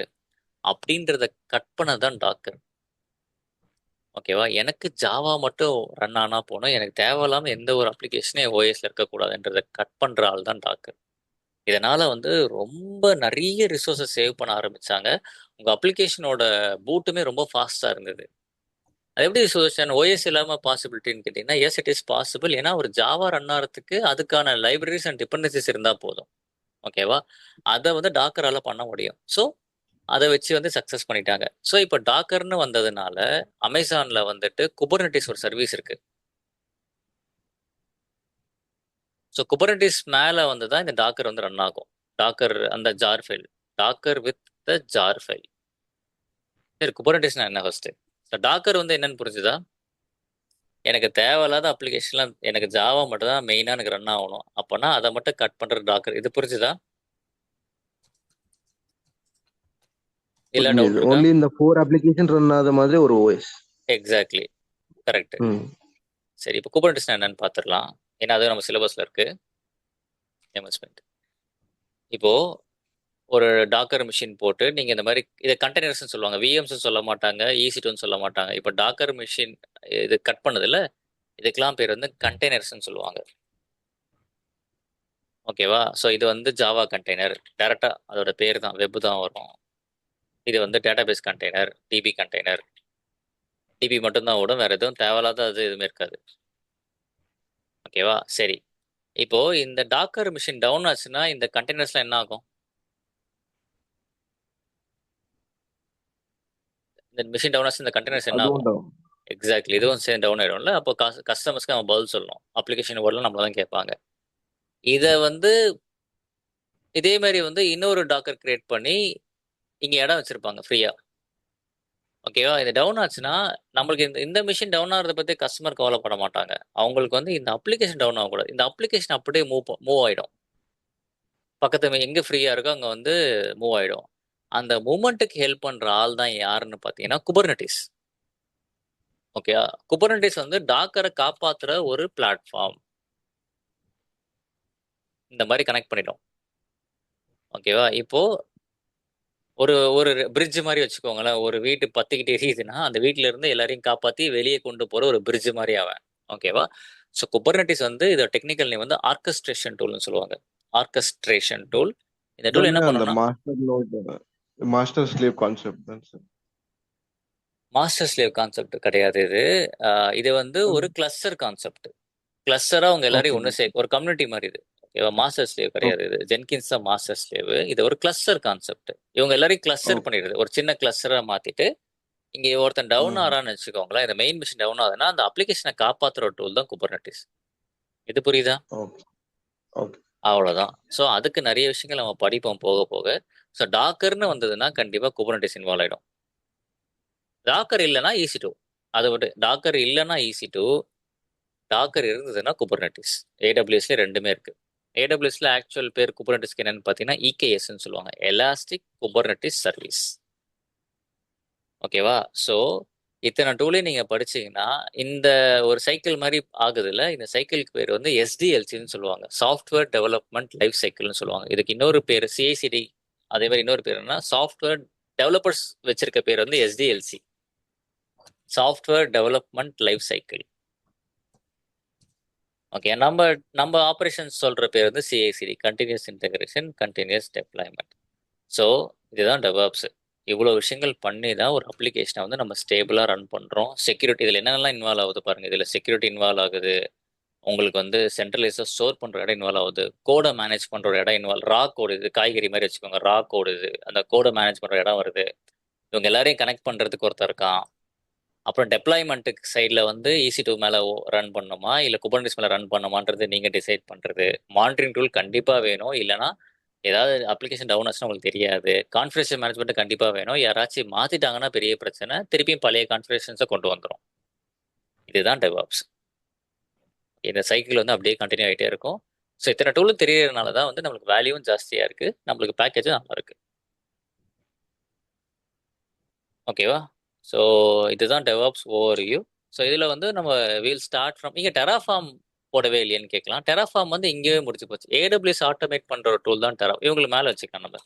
அப்படின்றத கட் பண்ணதான் டாக்கர். ஓகேவா? எனக்கு ஜாவா மட்டும் ரன் ஆனா போனோம். எனக்கு தேவையில்லாம எந்த ஒரு அப்ளிகேஷனே ஓஎஸ்ல இருக்கக்கூடாதுன்றத கட் பண்ற ஆள் தான் டாக்கர். இதனால வந்து ரொம்ப நிறைய ரிசோர்ஸை சேவ் பண்ண ஆரம்பிச்சாங்க. உங்க அப்ளிகேஷனோட பூட்டுமே ரொம்ப ஃபாஸ்டா இருந்தது. அது எப்படி சுதர்ஷன் ஓஎஸ் இல்லாம பாசிபிலிட்டின்னு கேட்டீங்கன்னா, எஸ் இட் இஸ் பாசிபிள். ஏன்னா ஒரு ஜாவா ரன் ஆகிறதுக்கு அதுக்கான லைப்ரரிஸ் அண்ட் டிபெண்டன்சிஸ் இருந்தா போதும். ஓகேவா? அதை வந்து டாக்கரால பண்ண முடியும். ஸோ அதை வச்சு வந்து சக்சஸ் பண்ணிட்டாங்க. ஸோ இப்போ டாக்கர்னு வந்ததுனால அமேசான்ல வந்துட்டு குபர்னெட்டிஸ் ஒரு சர்வீஸ் இருக்கு. ஸோ குபர்னெட்டிஸ் மேல வந்து தான் இந்த டாக்கர் வந்து ரன் ஆகும். டாக்கர் அந்த jar file, Docker with the jar file. சரி, குபர்னெட்டிஸ்னா என்ன ஃபர்ஸ்ட்? ஸோ டாக்கர் வந்து என்னன்னு புரிஞ்சுதா? எனக்கு தேவையில்லாத அப்ளிகேஷன்லாம் எனக்கு ஜாவா மட்டும் தான் மெயினாக எனக்கு ரன் ஆகணும். அப்போனா அதை மட்டும் கட் பண்ற டாக்கர். இது புரிஞ்சுதா? இல்ல டவுட் புரியுது. இருக்கா? Only இந்த 4 application run ஆகாத மாதிரி ஒரு OS. Exactly, correct. சரி, இப்போ குபர்னெட்டிஸ்னா என்னன்னு பார்த்துடலாம். ஏன்னா அது நம்ம சிலபஸ்ல இருக்கு. எம்எஸ்மெண்ட். இப்போ ஒரு டாக்கர் மிஷின் போட்டு நீங்க இந்த மாதிரி இதை கண்டெய்னர்ஸ் சொல்லுவாங்க. விஎம்ஸ் சொல்ல மாட்டாங்க, EC2 சொல்ல மாட்டாங்க. இப்போ டாக்கர் மிஷின் இது கட் பண்ணதுல இதுக்கெல்லாம் பேர் வந்து கண்டெய்னர்ஸ்ன்னு சொல்லுவாங்க. ஓகேவா? ஸோ இது வந்து ஜாவா கண்டெய்னர், டேரக்டா அதோட பேர் தான், வெப் தான் வரும். இது வந்து database container, DB container. DB மட்டும்தான் ஓடும், வேற எதுவும் தேவையில்லாத அது எதுவுமே இருக்காது. ஓகேவா? சரி, இப்போ இந்த டாக்கர் மிஷின் டவுன் ஆச்சுன்னா இந்த கண்டெய்னர்ஸ்லாம் என்ன ஆகும்? இந்த மிஷின் டவுன் ஆச்சு, இந்த கண்டெய்னர்ஸ் என்ன அதுவும் ஆகும்? down. எக்ஸாக்ட்லி, இதுவும் சேர்ந்து டவுன் ஆயிடும்ல. அப்போ கஸ்டமர்ஸ்க்கு நம்ம பதில் சொல்லணும். அப்ளிகேஷன் ஓடலாம் நம்மள தான் கேட்பாங்க. இதை வந்து இதே மாதிரி வந்து இன்னொரு டாக்கர் கிரியேட் பண்ணி இங்க இடம் வச்சிருப்பாங்க ஃப்ரீயா. ஓகேவா? இது டவுன் ஆச்சுன்னா நம்மளுக்கு இந்த மிஷின் டவுன் ஆகிறத பத்தி கஸ்டமர் கவலைப்பட மாட்டாங்க. அவங்களுக்கு வந்து இந்த அப்ளிகேஷன் டவுன் ஆகக்கூடாது. இந்த அப்ளிகேஷன் அப்படியே மூவ் ஆயிடும். பக்கத்து எங்க ஃப்ரீயா இருக்கோ அங்க வந்து மூவ் ஆயிடும். அந்த மூமெண்ட்டுக்கு ஹெல்ப் பண்ற ஆள் தான் யாருன்னு பாத்தீங்கன்னா குபர்னெட்டிஸ். ஓகே, குபர்னெட்டிஸ் வந்து டாக்கரை காப்பாத்துற ஒரு பிளாட்ஃபார்ம். இந்த மாதிரி கனெக்ட் பண்ணிடும். ஓகேவா? இப்போ ஒரு ஒரு பிரிட்ஜ் மாதிரி வச்சுக்கோங்களேன். ஒரு வீட்டு பத்திக்கிட்டு எரியுதுன்னா அந்த வீட்டுல இருந்து எல்லாரையும் காப்பாத்தி வெளியே கொண்டு போற ஒரு பிரிட்ஜ் மாதிரி அவன். ஓகேவா? ஸோ குபர்னெட்டிஸ் வந்து இதோட டெக்னிக்கல் நேம் வந்து ஆர்கஸ்ட்ரேஷன் டூல்னு சொல்லுவாங்க. Orchestration tool. இந்த டூல் என்ன அதானே அந்த பண்ணும்னா master node, master slave concept தான் சார். மாஸ்டர் ஸ்லேவ் கான்செப்ட் கிடையாது இது. இது வந்து ஒரு கிளஸ்டர் கான்செப்ட். கிளஸ்டரா அவங்க எல்லாரையும் ஒன்று சேர்க்க ஒரு கம்யூனிட்டி மாதிரி இது. ஓகேவா? மாஸ்டர் ஸ்லேவ் கிடையாது இது. ஜென்கின்ஸ் தான் மாஸ்டர் ஸ்லேவ். இது ஒரு கிளஸ்டர் கான்செப்ட். இவங்க எல்லாரையும் கிளஸ்டர் பண்ணிடுது. ஒரு சின்ன கிளஸ்டரா மாத்திட்டு இங்க ஒருத்தன் டவுன் ஆறான்னு வச்சுக்கோங்களேன். இந்த மெயின் மிஷின் டவுன் ஆகுதுன்னா அந்த அப்ளிகேஷனை காப்பாத்துற டூல் தான் குபர்னெட்டிஸ். இது புரியுதா? அவ்வளவுதான். ஸோ அதுக்கு நிறைய விஷயங்கள் நம்ம படிப்போம் போக போக. ஸோ டாக்கர்னு வந்ததுன்னா கண்டிப்பா குபர்னெட்டிஸ் இன்வால்வ் ஆயிடும். டாக்கர் இல்லைன்னா EC2. அதை விட்டு டாக்கர் இல்லைன்னா EC2, டாக்கர் இருந்ததுன்னா குபர்னெட்டிஸ். AWSல ரெண்டுமே இருக்கு. ஏடபிள்யூஎஸ்ல ஆக்சுவல் பேர் குபர்நெட்டிஸ்க்கு என்னன்னு பார்த்தீங்கன்னா இகேஎஸ்ன்னு சொல்லுவாங்க, எலாஸ்டிக் குபர்நெட்டிஸ் சர்வீஸ். ஓகேவா? ஸோ இத்தனை டூலையும் நீங்கள் படிச்சீங்கன்னா இந்த ஒரு சைக்கிள் மாதிரி ஆகுதுல்ல, இந்த சைக்கிளுக்கு பேர் வந்து எஸ்டிஎல்சின்னு சொல்லுவாங்க, சாஃப்ட்வேர் டெவலப்மெண்ட் லைஃப் சைக்கிள்னு சொல்லுவாங்க. இதுக்கு இன்னொரு பேர் சிஐசிடி, அதே மாதிரி இன்னொரு பேர் என்ன, சாஃப்ட்வேர் டெவலப்பர்ஸ் வச்சிருக்க பேர் வந்து SDLC, software development life cycle. Okay, நம்ம நம்ம ஆப்ரேஷன்ஸ் சொல்ற பேர் வந்து CICD, continuous integration continuous deployment. So இதுதான் டெவாப்ஸ். இவ்வளோ விஷயங்கள் பண்ணி தான் ஒரு அப்ளிகேஷனை வந்து நம்ம ஸ்டேபிளாக ரன் பண்ணுறோம். செக்யூரிட்டி இதில் என்னென்னலாம் இன்வால்வ் ஆகுது பாருங்கள். இதில் செக்யூரிட்டி இன்வால்வ் ஆகுது, உங்களுக்கு வந்து சென்ட்ரலைஸாக ஸ்டோர் பண்ணுற இடம் இன்வால்வ் ஆகுது, கோடை மேனேஜ் பண்ணுற ஒரு இடம் இன்வால்வ், ரா கோடு, இது காய்கறி மாதிரி வச்சுக்கோங்க, ரா கோடு இது, அந்த கோடை மேனேஜ் பண்ணுற இடம் வருது, இவங்க எல்லாரையும் கனெக்ட் பண்ணுறதுக்கு ஒருத்தர் இருக்கான். அப்புறம் டெப்ளாய்மெண்ட்டுக்கு சைடில் வந்து EC2 மேலே ரன் பண்ணுமா இல்லை குபர்நெட்டிஸ் மேலே ரன் பண்ணுமான்றது நீங்கள் டிசைட் பண்ணுறது. மானிட்டரிங் டூல் கண்டிப்பாக வேணும், இல்லைனா ஏதாவது அப்ளிகேஷன் டவுன் ஆச்சுன்னா உங்களுக்கு தெரியாது. கான்ஃபிகரேஷன் மேனேஜ்மெண்ட் கண்டிப்பாக வேணும், யாராச்சும் மாற்றிட்டாங்கன்னா பெரிய பிரச்சனை, திருப்பியும் பழைய கான்ஃபிகரேஷன்ஸை கொண்டு வந்துடும். இதுதான் டெவாப்ஸ். இந்த சைக்கிள் வந்து அப்படியே கண்டினியூ ஆகிட்டே இருக்கும். ஸோ இத்தனை டூலும் தெரியறதுனால தான் வந்து நம்மளுக்கு வேல்யூவும் ஜாஸ்தியாக இருக்குது, நம்மளுக்கு பேக்கேஜும் நல்லா இருக்குது. ஓகேவா? ஸோ இதுதான் டெவாப்ஸ் ஓவர்வியூ. ஸோ இதில் வந்து நம்ம வீல் ஸ்டார்ட் ஃப்ரம், இங்கே டெராஃபார்ம் போடவே இல்லையேன்னு கேட்கலாம். டெராஃபார்ம் வந்து இங்கேயே முடிச்சு போச்சு. AWS ஆட்டோமேட் பண்ணுற ஒரு டூல் தான் டெரா, இவங்களுக்கு மேலே வச்சுக்கலாம் நம்ம.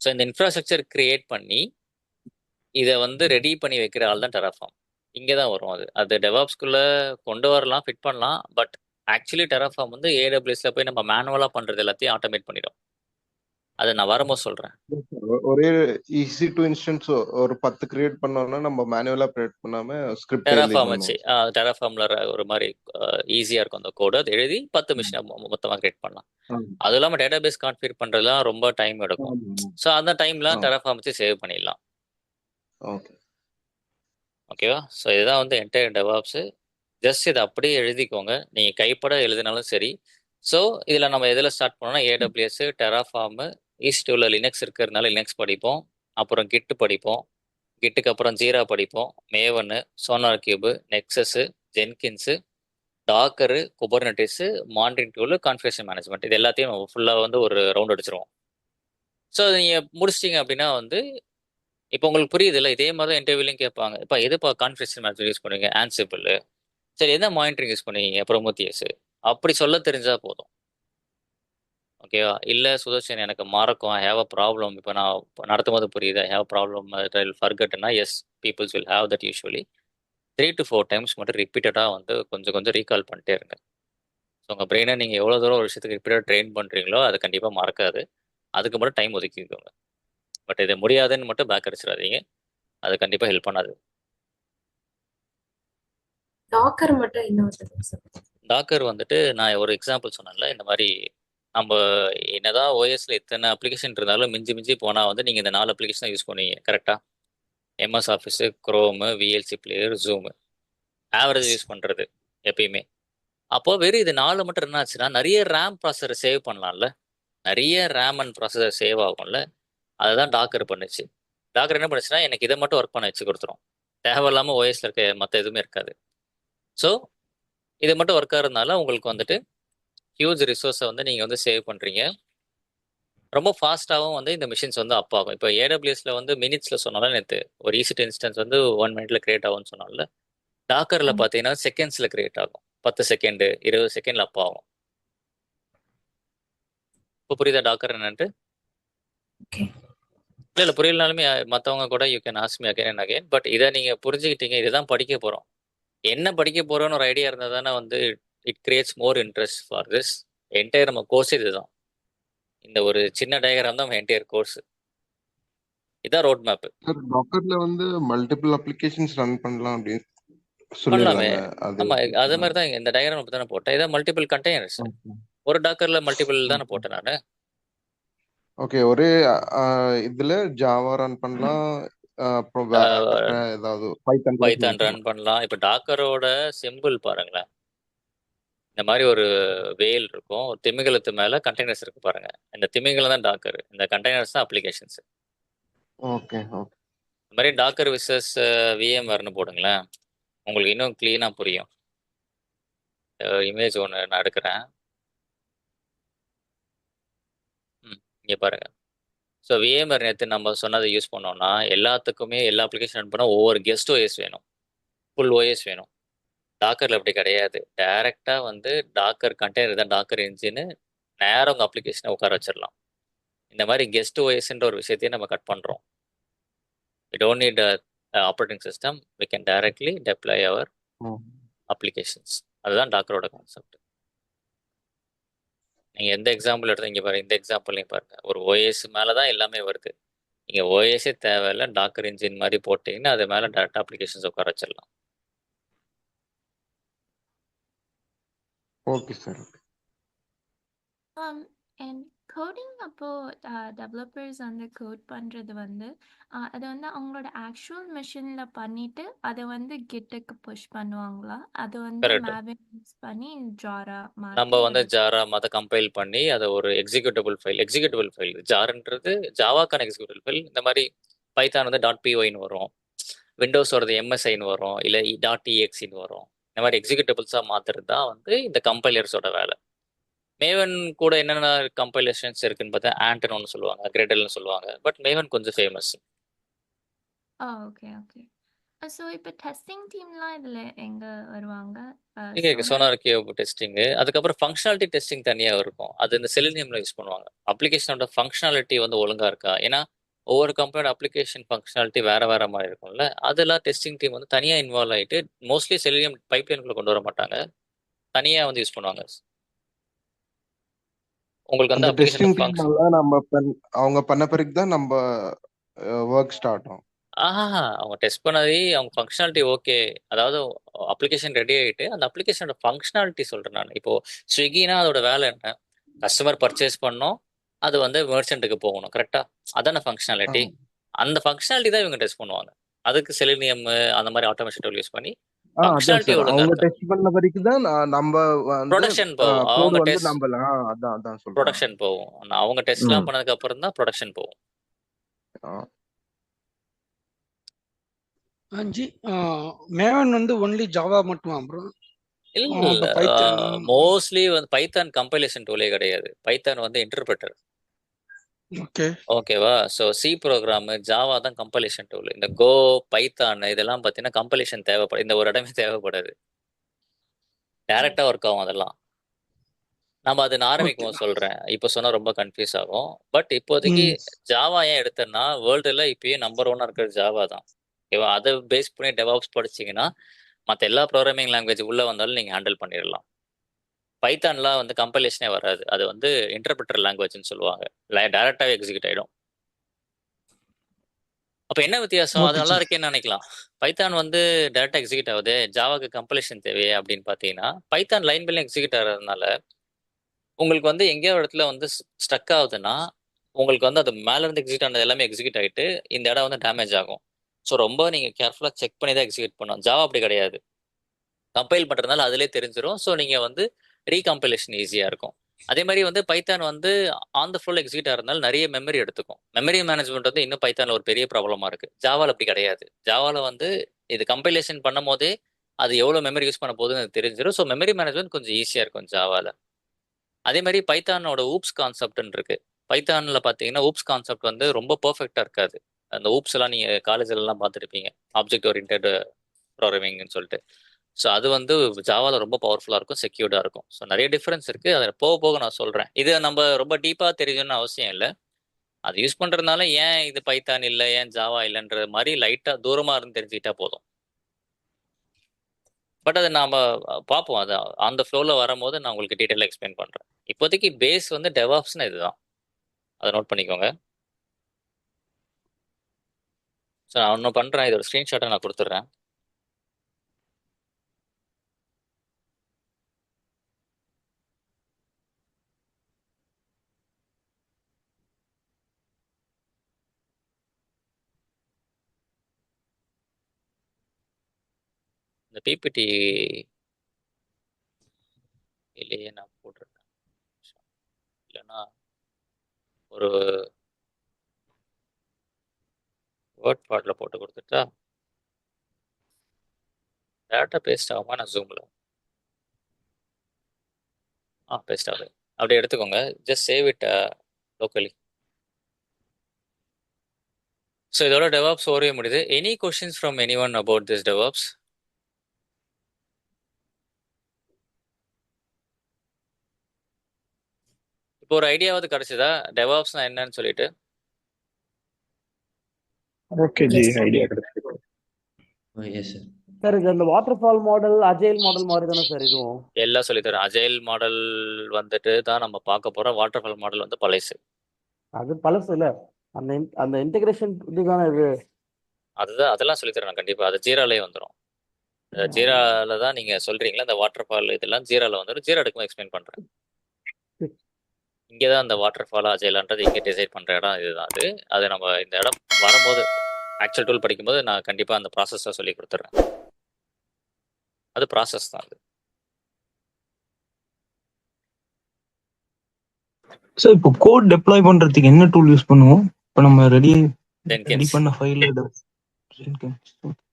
ஸோ இந்த இன்ஃப்ராஸ்ட்ரக்சர் கிரியேட் பண்ணி இதை வந்து ரெடி பண்ணி வைக்கிற ஆள் தான் டெராஃபார்ம். இங்கே தான் வரும். அது டெவாப்ஸ்குள்ளே கொண்டு வரலாம், ஃபிட் பண்ணலாம். பட் ஆக்சுவலி டெராஃபார்ம் வந்து AWSல போய் நம்ம மேனுவலாக பண்ணுறது எல்லாத்தையும் ஆட்டோமேட் பண்ணிடும். அதை நான் வரும்போது சொல்கிறேன். ஒரே EC2 இன்ஸ்டன்ஸ் ஒரு 10 கிரியேட் பண்ணோம்னா நம்ம மேனுவலா கிரியேட் பண்ணாம ஸ்கிரிப்ட் எழுதி டெராஃபார்ம் வச்சு பண்ணுவோம். டெராஃபார்ம்ல ஒரு மாதிரி ஈஸியாக இருக்கும் அந்த கோடு. அது எழுதி 10 மிஷினை மொத்தமாக கிரியேட் பண்ணலாம். அது இல்லாமல் டேட்டாபேஸ் கான்ஃபிகர் பண்ணுறதுலாம் ரொம்ப டைம் எடுக்கும். ஸோ அந்த டைம்லாம் டெராஃபார்ம் வச்சு சேவ் பண்ணிடலாம். ஓகே, ஓகேவா? ஸோ இதுதான் வந்து என்டையர் டெவாப்ஸு. ஜஸ்ட் இதை அப்படியே எழுதிக்கோங்க, நீங்கள் கைப்பட எழுதினாலும் சரி. ஸோ இதில் நம்ம எதில் ஸ்டார்ட் பண்ணோம்னா AWS, டெராஃபார்மு, EC2ல லினக்ஸ் இருக்கிறதுனால லினக்ஸ் படிப்போம், அப்புறம் கிட்டு படிப்போம், கிட்டுக்கு அப்புறம் ஜீரா படிப்போம், Maven, SonarQube, Nexus, Jenkins, Docker, Kubernetes, monitoring tool, configuration management, இது எல்லாத்தையும் நம்ம ஃபுல்லாக வந்து ஒரு ரவுண்ட் அடிச்சிருவோம். ஸோ நீங்கள் முடிச்சிட்டிங்க அப்படின்னா வந்து இப்போ உங்களுக்கு புரியுது இல்லை? இதே மாதிரி தான் இன்டர்வியூலையும் கேட்பாங்க, இப்போ எதுப்பா கான்ஃபிகரேஷன் மேனேஜ்மெண்ட் யூஸ் பண்ணுவீங்க, ஆன்சிபிள், சரி என்ன மானிட்டரிங் யூஸ் பண்ணுவீங்க, ப்ரோமோத்தியஸ், அப்படி சொல்ல தெரிஞ்சா போதும். ஓகேவா? இல்லை சுதர்ஷன் எனக்கு மறக்கும், ஐ ஹேவ் அ ப்ராப்ளம், இப்போ நான் நடத்தும் போது புரியுது, I have problem, I will ஃபர்கட்னா, yes, peoples will have that usually. 3 to 4 times மட்டும் ரிப்பீட்டடாக வந்து கொஞ்சம் கொஞ்சம் ரீகால் பண்ணிட்டே இருங்க. ஸோ உங்கள் பிரெயினை நீங்கள் எவ்வளோ தூரம் ஒரு விஷயத்துக்கு ரிப்பீட்டடாக ட்ரெயின் பண்ணுறீங்களோ அது கண்டிப்பாக மறக்காது. அதுக்கு மட்டும் டைம் ஒதுக்கிக்கோங்க. பட் இது முடியாதுன்னு மட்டும் பேக் அடிச்சிடாதீங்க, அது கண்டிப்பாக ஹெல்ப் பண்ணாது. டாக்கர் மட்டும் இன்னும் சொல்லுங்க. டாக்கர் வந்துட்டு நான் ஒரு எக்ஸாம்பிள் சொன்னேன்ல, இந்த மாதிரி நம்ம என்னதான் ஓஎஸ்ல இத்தனை அப்ளிகேஷன் இருந்தாலும் மிஞ்சி மிஞ்சி போனால் வந்து நீங்கள் இந்த 4 அப்ளிகேஷன் தான் யூஸ் பண்ணுவீங்க கரெக்டாக. MS office, Chrome, VLC player, zoom, average use பண்ணுறது எப்பயுமே. அப்போ வெறும் இது 4 மட்டும் என்ன ஆச்சுன்னா நிறைய ரேம் ப்ராசஸரை சேவ் பண்ணலாம்ல, நிறைய ரேம் அண்ட் ப்ராசஸர் சேவ் ஆகும்ல. அதை தான் டாக்கர் பண்ணுச்சு. டாக்கர் என்ன பண்ணுச்சுன்னா எனக்கு இதை மட்டும் ஒர்க் பண்ண வச்சு கொடுத்துரும், தேவையில்லாமல் ஓஎஸ்ல இருக்க மற்ற எதுவுமே இருக்காது. ஸோ இது மட்டும் ஒர்க் ஆகிறதுனால உங்களுக்கு வந்துட்டு ஹியூஜ் ரிசோர்ஸை வந்து நீங்கள் வந்து சேவ் பண்ணுறீங்க. ரொம்ப ஃபாஸ்ட்டாகவும் வந்து இந்த மிஷின்ஸ் வந்து அப் ஆகும். இப்போ AWSல வந்து மினிட்ஸில் சொன்னாலும் நேற்று ஒரு EC2 இன்ஸ்டன்ஸ் வந்து 1 minute கிரியேட் ஆகும்னு சொன்னால, டாக்கரில் பார்த்தீங்கன்னா செகண்ட்ஸில் கிரியேட் ஆகும், 10 செகண்டு 20 செகண்டில் அப் ஆகும். இப்போ புரியுதா டாக்கர் என்னன்ட்டு? இல்லை புரியலனாலுமே மற்றவங்க கூட you can ask me again and again. But இதை நீங்கள் புரிஞ்சுக்கிட்டீங்க, இதுதான் படிக்க போகிறோம், என்ன படிக்க போகிறோன்னு ஒரு ஐடியா இருந்தால் தானே வந்து it creates more interest for this. Entire நம்ம கோர்ஸ் இதுதான். இந்த ஒரு சின்ன டயக்ராம் தான் என்டையர் கோர்ஸ். இதான் ரோட் மேப். சார் டாக்கர்ல வந்து மல்டிபிள் அப்ளிகேஷன்ஸ் ரன் பண்ணலாம் அப்படின்னு பண்ணலாமே. சொல்லிருக்காங்க. ஆமா, அதே மாதிரி தான் இந்த டயக்ராம் தானே போட்டேன். இதான் மல்டிபிள் கண்டெய்னர்ஸ். ஒரு டாக்கர்ல மல்டிபிள் தானே போட்டேன் நான். ஓகே, ஒரே இதுல ஜாவா ரன் பண்ணலாம், அப்புறம் வேற ஏதாவது பைத்தான் ரன் பண்ணலாம். இப்போ டாக்கரோட சிம்பிள் பாருங்களேன், இந்த மாதிரி ஒரு வேல் இருக்கும், ஒரு திமிங்கலத்து மேல கண்டெய்னர்ஸ் இருக்கு பாருங்க, இந்த திமிங்கலம் தான் டாக்கர், இந்த கண்டெய்னர்ஸ் தான் அப்ளிகேஷன்ஸ். Okay okay. இந்த மாதிரி டாக்கர் விசஸ் VMwareன்னு போடுங்களேன், உங்களுக்கு இன்னும் கிளீனா புரியும். இமேஜ் ஒன்று நான் எடுக்கிறேன். இங்கே பாருங்க. ஸோ விஎம்ஆர் நேற்று நம்ம சொன்னதை யூஸ் பண்ணோம்னா எல்லாத்துக்குமே எல்லா அப்ளிகேஷன் ரன் பண்ணால் ஒவ்வொரு கெஸ்ட் ஓஎஸ் வேணும், ஃபுல் ஓஎஸ் வேணும். டாக்கரில் அப்படி கிடையாது. டைரெக்டாக வந்து டாக்கர் கண்டெய்னர் தான் டாக்கர் இன்ஜின்னு நேரம் உங்கள் அப்ளிகேஷனை உட்கார வச்சிடலாம். இந்த மாதிரி கெஸ்ட் ஓஎஸ்ன்ற ஒரு விஷயத்தையும் நம்ம கட் பண்ணுறோம். we don't need a operating system, we can directly deploy our applications. அதுதான் டாக்கரோட கான்செப்ட். நீங்கள் எந்த எக்ஸாம்பிள் எடுத்து இங்கே பாருங்க, இந்த எக்ஸாம்பிள்லையும் பாருங்க, ஒரு ஓஎஸ் மேலே தான் எல்லாமே வருது. நீங்கள் ஓஎஸே தேவையில்லை, டாக்கர் இன்ஜின் மாதிரி போட்டிங்கன்னா அது மேலே டேரக்டாக அப்ளிகேஷன்ஸ் உட்கார வச்சிடலாம். Okay sir. And coding அப்போ டெவலப்பர்ஸ் வந்து கோட் பண்ணுறது வந்து அதை வந்து அவங்களோட ஆக்சுவல் மிஷினில் பண்ணிட்டு அதை வந்து கிட்டுக்கு புஷ் பண்ணுவாங்களா? அது வந்து Correct. மேவின் யூஸ் பண்ணி ஜாரா நம்ம வந்து ஜாரா மற்ற கம்பைல் பண்ணி அதை ஒரு எக்ஸிக்யூட்டபிள் ஃபைல் ஜார்ன்றது ஜாவாக்கான எக்ஸிக்யூட்டபிள் ஃபைல். இந்த மாதிரி பைத்தான் வந்து .pyன்னு வரும், விண்டோஸ் வரது MSIன்னு வரும், இல்லை .exன்னு வரும். இந்த மாதிரி எக்ஸிக்யூட்டபிள்ஸாக மாற்றுறது தான் வந்து இந்த கம்பைலர்ஸோட வேலை. மேவன் கூட என்னென்ன கம்பைலேஷன்ஸ் இருக்குன்னு பார்த்தா ஆண்ட்னு ஒன்று சொல்லுவாங்க, கிரெடல்னு சொல்லுவாங்க. பட் மேவன் கொஞ்சம் ஃபேமஸ். Okay okay. ஸோ இப்போ டெஸ்டிங் டீம்லாம் இதில் எங்கே வருவாங்க? சோனார் கியூப் டெஸ்டிங்கு, அதுக்கப்புறம் ஃபங்க்ஷனாலிட்டி டெஸ்டிங் தனியாக இருக்கும். அது இந்த செலினியமில் யூஸ் பண்ணுவாங்க. அப்ளிகேஷனோட ஃபங்க்ஷனாலிட்டி வந்து ஒழுங்காக இருக்கா, ஏன்னா ஒவ்வொரு கம்பெனியோட அப்ளிகேஷன் ஃபங்க்ஷனாலிட்டி வேறு வேறு மாதிரி இருக்கும்ல, அதெல்லாம் டெஸ்டிங் டீம் வந்து தனியாக இன்வால்வ் ஆகிட்டு மோஸ்ட்லி செலினியம் பைப்லைனுக்குள்ளே கொண்டு வர மாட்டாங்க, தனியாக வந்து யூஸ் பண்ணுவாங்க. உங்களுக்கு வந்து அந்த டெஸ்டிங் அப்ளிகேஷன் டீம் ஃபங்க்ஷன் எல்லாம் அவங்க பண்ண பிறகு தான் நம்ம ஒர்க் ஸ்டார்ட் ஆகும். அவங்க டெஸ்ட் பண்ணதே அவங்க ஃபங்க்ஷனாலிட்டி ஓகே, அதாவது அப்ளிகேஷன் ரெடி ஆகிட்டு அந்த அப்ளிகேஷனோட ஃபங்க்ஷனாலிட்டி சொல்கிறேன் நான். இப்போ ஸ்விக்கினா அதோட வேலை என்ன? கஸ்டமர் பர்ச்சேஸ் பண்ணோம், அது வந்து மெர்ச்சன்ட்டுக்கு போகணும், கரெக்டாக? அதான ஃபங்க்ஷனாலிட்டி. அந்த ஃபங்க்ஷனாலிட்டி தான் இவங்க டெஸ்ட் பண்ணுவாங்க. அதுக்கு செலினியம் அந்த மாதிரி ஆட்டோமேஷன் டூல் யூஸ் பண்ணி ஃபங்க்ஷனாலிட்டி ஒழுங்கா அவங்க இருக்கா, டெஸ்ட் பண்ண வரைக்கும் தான் நம்ம வந்து ப்ரொடக்ஷன் போகும். கோட் அவங்க வந்து டெஸ்ட் நம்ம அதான் சொல்றேன். ப்ரொடக்ஷன் போகும். அவங்க டெஸ்ட்லாம் பண்ணதுக்கு அப்புறம் தான் ப்ரொடக்ஷன் போகும். அஞ்சு மேவன் வந்து ஒன்லி ஜாவா மட்டுமா ப்ரோ? இல்ல, மோஸ்ட்லி வந்து பைத்தான் கம்பைலேஷன் டூலே கிடையாது. பைத்தான் வந்து இன்டர்பிரட்டர். ஓகே ஓகேவா? ஸோ சி ப்ரோக்ராம், ஜாவா தான் கம்பைலேஷன் டூல். இந்த கோ, பைத்தான் இதெல்லாம் பார்த்தீங்கன்னா கம்பைலேஷன் தேவைப்படும். இந்த ஒரு இடமே தேவைப்படாது, டைரக்டா ஒர்க் ஆகும். அதெல்லாம் நம்ம அது ஆரம்பிக்கும் போது சொல்றேன், இப்போ சொன்னா ரொம்ப கன்ஃபியூஸ் ஆகும். பட் இப்போதைக்கு ஜாவா ஏன் எடுத்தேன்னா வேர்ல்டுல இப்பயும் நம்பர் 1 இருக்கிறது ஜாவா தான். ஓகேவா? அதை பேஸ் பண்ணி டெவாப்ஸ் படிச்சீங்கன்னா மற்ற எல்லா ப்ரோக்ராமிங் லாங்குவேஜ் உள்ள வந்தாலும் நீங்க ஹேண்டில் பண்ணிடலாம். பைத்தான்லாம் வந்து கம்பைலேஷனே வராது, அது வந்து இன்டர்பிரட்டர் லாங்குவேஜ்னு சொல்லுவாங்க, டைரக்டாவே எக்ஸிக்யூட் ஆயிடும். அப்ப என்ன வித்தியாசம்? அது நல்லா இருக்கேன்னு நினைக்கலாம். பைத்தான் வந்து டைரக்டா எக்ஸிக்யூட் ஆகுது, ஜாவாக்கு கம்பைலேஷன் தேவையே அப்படின்னு பார்த்தீங்கன்னா, Python line by line execute ஆகிறதுனால உங்களுக்கு வந்து எங்கேயோ இடத்துல வந்து ஸ்டக் ஆகுதுன்னா உங்களுக்கு வந்து அது மேல இருந்து எக்ஸிக்யூட் ஆனது எல்லாமே எக்ஸிக்யூட் ஆகிட்டு இந்த இடம் வந்து டேமேஜ் ஆகும். ஸோ ரொம்ப நீங்கள் கேர்ஃபுல்லாக செக் பண்ணி தான் எக்ஸிக்யூட் பண்ணணும். ஜாவா அப்படி கிடையாது, கம்பைல் பண்ணுறதுனால அதிலே தெரிஞ்சிடும். ஸோ நீங்கள் வந்து ரீகம்பைலேஷன் ஈஸியாக இருக்கும். அதே மாதிரி வந்து பைத்தான் வந்து ஆன் த ஃப்ளோல எக்ஸிக்யூட் ஆகிறதுனால நிறைய மெமரி எடுத்துக்கும். மெமரி மேனேஜ்மெண்ட் வந்து இன்னும் பைத்தானில் ஒரு பெரிய ப்ராப்ளமாக இருக்குது. ஜாவால் அப்படி கிடையாது. ஜாவாவில் வந்து இது கம்பைலேஷன் பண்ணும் போதே அது எவ்வளோ மெமரி யூஸ் பண்ண போகுதுன்னு அது தெரிஞ்சிடும். ஸோ மெமரி மேனேஜ்மெண்ட் கொஞ்சம் ஈஸியாக இருக்கும் ஜாவாவில். அதே மாதிரி பைத்தானோட ஊப்ஸ் கான்செப்ட்னு இருக்கு. பைத்தானில் பார்த்தீங்கன்னா ஊப்ஸ் கான்செப்ட் வந்து ரொம்ப பர்ஃபெக்டாக இருக்காது. அந்த ஊப்ஸ் எல்லாம் நீங்கள் காலேஜ்லலாம் பார்த்துருப்பீங்க, ஆப்ஜெக்ட் ஓரியன்டட் ப்ரோக்ராமிங்னு சொல்லிட்டு. ஸோ அது வந்து ஜாவாவில் ரொம்ப பவர்ஃபுல்லாக இருக்கும், செக்யூர்டாக இருக்கும். ஸோ நிறைய டிஃப்ரென்ஸ் இருக்குது, அதை போக போக நான் சொல்கிறேன். இது நம்ம ரொம்ப டீப்பாக தெரியும்னு அவசியம் இல்லை. அது யூஸ் பண்ணுறதுனால ஏன் இது பைத்தான் இல்லை, ஏன் ஜாவா இல்லைன்ற மாதிரி லைட்டாக தூரமாக இருந்து தெரிஞ்சுக்கிட்டா போதும். பட் அதை நாம் பார்ப்போம், அது அந்த ஃப்ளோவில் வரும்போது நான் உங்களுக்கு டீட்டெயிலாக எக்ஸ்பிளைன் பண்ணுறேன். இப்போதைக்கு பேஸ் வந்து டெவாப்ஸ்னு இதுதான், அதை நோட் பண்ணிக்கோங்க. ஸோ நான் ஒன்றும் பண்ணுறேன், இதோட ஸ்க்ரீன்ஷாட்டை நான் கொடுத்துட்றேன். இந்த பிபிடி இல்லையே நான் போட்டிருக்கேன், இல்லைன்னா ஒரு வேர்ட் பார்ட்டில் போட்டு கொடுத்துட்டா டேட்டா பேஸ்ட் ஆகுமா? நான் ஜூமில் பேஸ்ட் ஆகுது. அப்படியே எடுத்துக்கோங்க. Just save it locally. So இதோட DevOps ஓரே முடியுது. Any questions from any one about this DevOps? இப்போ ஒரு ஐடியாவது கிடைச்சதா DevOpsனா என்னன்னு சொல்லிட்டு? Okay ji, Yes, sir. Idea கிடைச்சிருக்கு. Yes sir. சார் இது அந்த waterfall model agile model மாதிரி தானே சார் இதுவும்? எல்லாம் சொல்லித்தரேன். அஜைல் மாடல் வந்துட்டு தான் நம்ம பார்க்க போறோம். வாட்டர்ஃபால் மாடல் வந்து பழசு. அது பழசு இல்ல, அந்த இன்டகிரேஷன் இதுதானே இது. அதெல்லாம் சொல்லித்தரேன் நான் கண்டிப்பா. அது ஜீராலே வந்துடும். ஜீரால தான் நீங்க சொல்றீங்களா இந்த வாட்டர்ஃபால் இதெல்லாம் ஜீரால வந்துடும். ஜீரா எடுக்கும் எக்ஸ்பிளைன் பண்றேன். இங்கே தான் அந்த வாட்டர்ஃபால் அஜைலான்றது இங்கே டிசைட் பண்ற இடம் இதுதான். அது நம்ம இந்த இடம் வரும்போது ஆக்சுவல் டூல் படிக்கும்போது நான் கண்டிப்பா அந்த ப்ராசஸை சொல்லி கொடுத்துட்றேன். அது ப்ராசஸ் தான் அது. சார் இப்போ கோட் டெப்ளாய் பண்றதுக்கு என்ன டூல் யூஸ் பண்ணுவோம்? இப்போ நம்ம ரெடி Jenkins. பண்ண ஃபைல்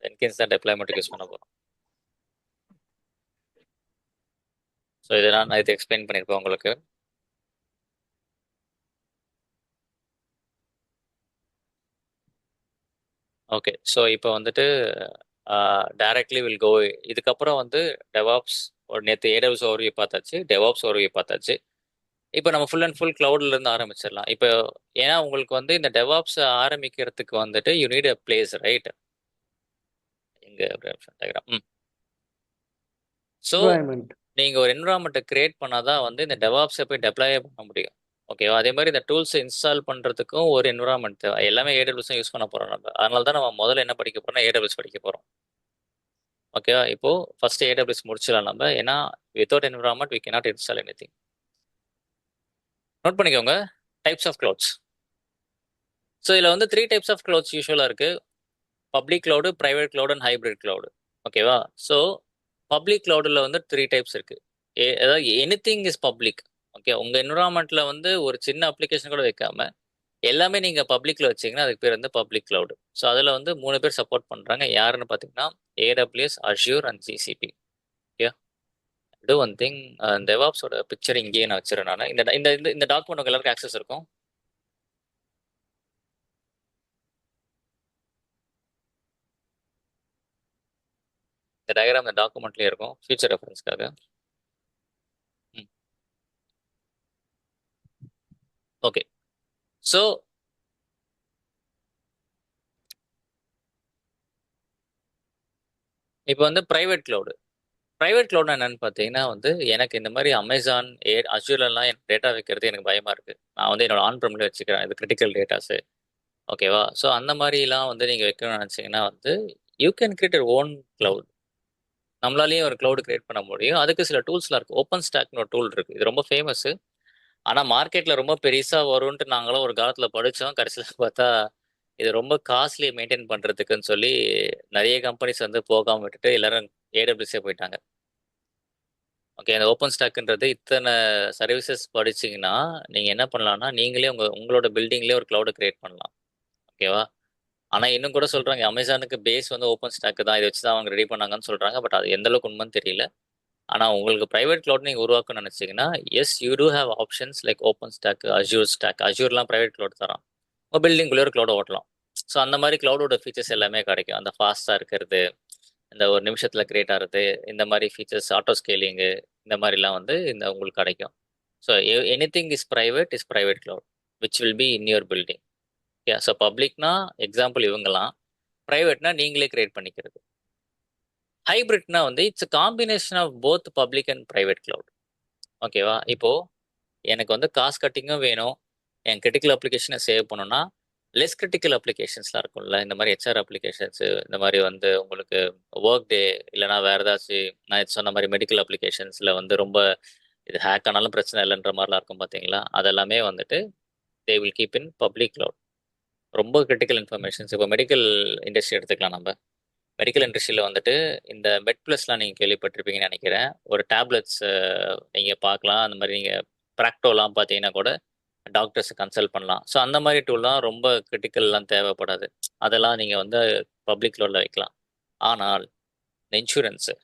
Jenkins தான் டெப்ளாய்மெண்ட்டுக்கு யூஸ் பண்ண போகிறோம். ஸோ இதெல்லாம் நான் இது எக்ஸ்பிளைன் பண்ணியிருப்பேன் உங்களுக்கு. ஓகே. ஸோ இப்போ வந்துட்டு டைரக்ட்லி வில் கோ. இதுக்கப்புறம் வந்து டெவாப்ஸ் ஒரு நேற்று AWS ஓவர்வியூ பார்த்தாச்சு, DevOps ஓவர்வியூ பார்த்தாச்சு. இப்போ நம்ம ஃபுல் அண்ட் ஃபுல் இருந்து ஆரம்பிச்சிடலாம். இப்போ ஏன்னா உங்களுக்கு வந்து இந்த DevOps ஆரம்பிக்கிறதுக்கு வந்துட்டு you need a place, right? இங்கே டயக்ராம். So Environment. நீங்கள் ஒரு என்விரான்மெண்ட்டை கிரியேட் பண்ணாதான் வந்து இந்த DevOps போய் டெப்ளாயே பண்ண முடியும். ஓகேவா? அதே மாதிரி இந்த டூல்ஸ் இன்ஸ்டால் பண்ணுறதுக்கும் ஒரு என்விரான்மெண்ட் தேவை. எல்லாமே AWS யூஸ் பண்ண போகிறோம் நம்ம. அதனால தான் நம்ம முதல்ல என்ன படிக்க போகிறோம்னா AWS படிக்க போகிறோம். ஓகேவா? இப்போ ஃபர்ஸ்ட் AWS முடிச்சிடலாம் நம்ம. ஏன்னா without environment we cannot install anything. Note பண்ணிக்கோங்க டைப்ஸ் ஆஃப் clouds. ஸோ இதில் வந்து 3 டைப்ஸ் ஆஃப் clouds யூஸ்வலாக இருக்குது. Public cloud, private cloud and hybrid cloud. ஓகேவா? ஸோ பப்ளிக் cloudல வந்து 3 டைப்ஸ் இருக்குது. அதாவது எனிதிங் இஸ் பப்ளிக். ஓகே, உங்கள் என்விரான்மெண்ட்டில் வந்து ஒரு சின்ன அப்ளிகேஷன் கூட வைக்காம எல்லாமே நீங்கள் பப்ளிக்கில் வச்சிங்கன்னா அதுக்கு பேர் வந்து பப்ளிக் cloud. ஸோ அதில் வந்து 3 பேர் சப்போர்ட் பண்ணுறாங்க. யாருன்னு பார்த்தீங்கன்னா AWS, Azure and GCP. Okay, do one thing. DevOpsோட பிக்சர் இங்கேயே நான் வச்சிடறேன். நான் இந்த டாக்குமெண்ட் உங்க எல்லாருக்கும் ஆக்சஸ் இருக்கும். இந்த டயக்ராம் இந்த டாக்குமெண்ட்லேயே இருக்கும் ஃபியூச்சர் ரெஃபரன்ஸ்க்காக. ஓகே, ஸோ இப்போ வந்து ப்ரைவேட் cloud. ப்ரைவேட் cloud என்னன்னு பார்த்தீங்கன்னா வந்து எனக்கு இந்த மாதிரி அமேசான், அஜூர்லாம் எனக்கு டேட்டா வைக்கிறது எனக்கு பயமா இருக்கு. நான் வந்து என்னோட ஆன் ப்ரெம்ல வச்சுக்கிறேன். இது கிரிட்டிக்கல் டேட்டாஸு. ஓகேவா? ஸோ அந்த மாதிரிலாம் வந்து நீங்கள் வைக்கணும்னு நினச்சிங்கன்னா வந்து you can create own cloud. நம்மளாலேயே ஒரு cloud கிரியேட் பண்ண முடியும். அதுக்கு சில டூல்ஸ்லாம் இருக்குது. ஓப்பன் ஸ்டாக்னு ஒரு டூல் இருக்குது. இது ரொம்ப ஃபேமஸ்ஸு. ஆனால் மார்க்கெட்டில் ரொம்ப பெருசாக வரும்ன்ட்டு நாங்களும் ஒரு காலத்தில் படித்தோம். கடைசியில் பார்த்தா இது ரொம்ப காஸ்ட்லி மெயின்டைன் பண்ணுறதுக்குன்னு சொல்லி நிறைய கம்பெனிஸ் வந்து போகாமல் விட்டுட்டு எல்லாரும் AWSே போயிட்டாங்க. ஓகே, அந்த ஓப்பன் ஸ்டாக்ன்றது இத்தனை சர்வீசஸ் படிச்சிங்கன்னா நீங்கள் என்ன பண்ணலாம்னா நீங்களே உங்களோட பில்டிங்லேயே ஒரு cloud கிரியேட் பண்ணலாம். ஓகேவா? ஆனால் இன்னும் கூட சொல்கிறாங்க அமேசானுக்கு பேஸ் வந்து ஓப்பன் ஸ்டாக்கு தான், இதை வச்சு தான் அவங்க ரெடி பண்ணாங்கன்னு சொல்கிறாங்க. பட் அது எந்த அளவுக்கு உண்மைன்னு தெரியல. ஆனால் உங்களுக்கு ப்ரைவேட் cloud நீங்கள் உருவாக்கணும்னு நினச்சிங்கன்னா yes you do have options like open stack, Azure stack. அஜூர்லாம் ப்ரைவேட் cloud தரான். உங்கள் பில்டிங்குள்ளே ஒரு cloud ஓட்டலாம். ஸோ அந்த மாதிரி cloud-ஓட ஃபீச்சர்ஸ் எல்லாமே கிடைக்கும். அந்த ஃபாஸ்ட்டாக இருக்கிறது, இந்த ஒரு நிமிஷத்தில் கிரியேட் ஆகிறது, இந்த மாதிரி ஃபீச்சர்ஸ், ஆட்டோ ஸ்கேலிங்கு, இந்த மாதிரிலாம் வந்து உங்களுக்கு கிடைக்கும். So anything is private cloud which will be in your building. Okay, so பப்ளிக்னா எக்ஸாம்பிள் இவங்கலாம், ப்ரைவேட்னா நீங்களே கிரியேட் பண்ணிக்கிறது. ஹைப்ரிட்னா வந்து it's a combination of both public and private cloud. ஓகேவா? இப்போது எனக்கு வந்து காஸ்ட் கட்டிங்கும் வேணும், என் கிரிட்டிக்கல் அப்ளிகேஷனை சேவ் பண்ணணும்னா லெஸ் கிரிட்டிக்கல் அப்ளிகேஷன்ஸ்லாம் இருக்கும்ல, இந்த மாதிரி HR அப்ளிகேஷன்ஸு, இந்த மாதிரி வந்து உங்களுக்கு ஒர்க் டே இல்லைனா வேறு ஏதாச்சும் நான் சொன்ன மாதிரி மெடிக்கல் அப்ளிகேஷன்ஸில் வந்து ரொம்ப இது ஹேக் ஆனாலும் பிரச்சனை இல்லைன்ற மாதிரிலாம் இருக்கும் பார்த்தீங்களா? அதெல்லாமே வந்துட்டு they will keep in public cloud. ரொம்ப கிரிட்டிக்கல் இன்ஃபர்மேஷன்ஸ் இப்போ மெடிக்கல் இண்டஸ்ட்ரி எடுத்துக்கலாம். நம்ம மெடிக்கல் இண்டஸ்ட்ரியில் வந்துட்டு இந்த மெட்ப்ளஸ்லாம் நீங்கள் கேள்விப்பட்டிருப்பீங்கன்னு நினைக்கிறேன். ஒரு டேப்லெட்ஸ் நீங்கள் பார்க்கலாம். அந்த மாதிரி நீங்கள் ப்ராக்டோலாம் பார்த்தீங்கன்னா கூட டாக்டர்ஸை கன்சல்ட் பண்ணலாம். ஸோ அந்த மாதிரி டூல்லாம் ரொம்ப கிரிட்டிக்கல்லாம் தேவைப்படாது. அதெல்லாம் நீங்கள் வந்து பப்ளிக் cloudல வைக்கலாம். ஆனால் இந்த இன்சூரன்ஸு,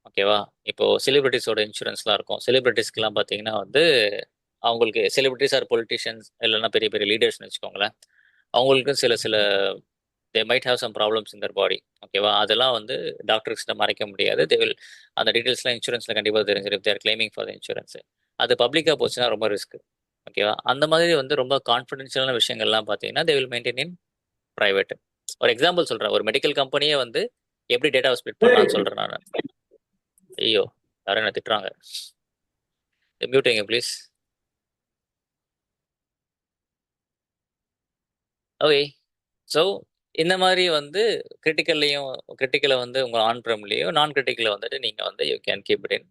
ஓகேவா? இப்போ செலிபிரிட்டிஸோட இன்சூரன்ஸ்லாம் இருக்கும். செலிபிரிட்டிஸ்க்குலாம் பார்த்தீங்கன்னா வந்து அவங்களுக்கு செலிபிரிட்டிஸ் ஆர் பொலிட்டிஷியன்ஸ் இல்லைன்னா பெரிய பெரிய லீடர்ஸ்னு வச்சுக்கோங்களேன். அவங்களுக்கு சில சில they might have some problems in their body. ஓகேவா? அதெல்லாம் வந்து டாக்டர்ஸ்கிட்ட மறைக்க முடியாது. தே வில் அந்த டீட்டெயில்ஸ்லாம் இன்சூரன்ஸ்ல கண்டிப்பாக தெரிஞ்சிடும். தேர் கிளைமிங் ஃபார் த இன்சூரன்ஸ். அது பப்ளிக்காக போச்சுன்னா ரொம்ப ரிஸ்க். ஓகேவா? அந்த மாதிரி வந்து ரொம்ப கான்ஃபிடென்ஷியலான விஷயங்கள்லாம் பார்த்தீங்கன்னா they will maintain in private. ஒரு எக்ஸாம்பிள் சொல்றேன். ஒரு மெடிக்கல் கம்பெனியே வந்து எப்படி டேட்டாவை ஸ்ப்ளிட் பண்ணலாம்னு சொல்றேன் நான். ஐயோ! யாரும் என்ன திட்டுறாங்க. மியூட்டிங்க ப்ளீஸ். ஓகே. ஸோ இந்த மாதிரி வந்து கிரிட்டிக்கலை வந்து உங்கள் ஆன் ப்ரெம்லேயும் நான் கிரிட்டிக்கலை வந்துட்டு நீங்கள் வந்து you can keep it in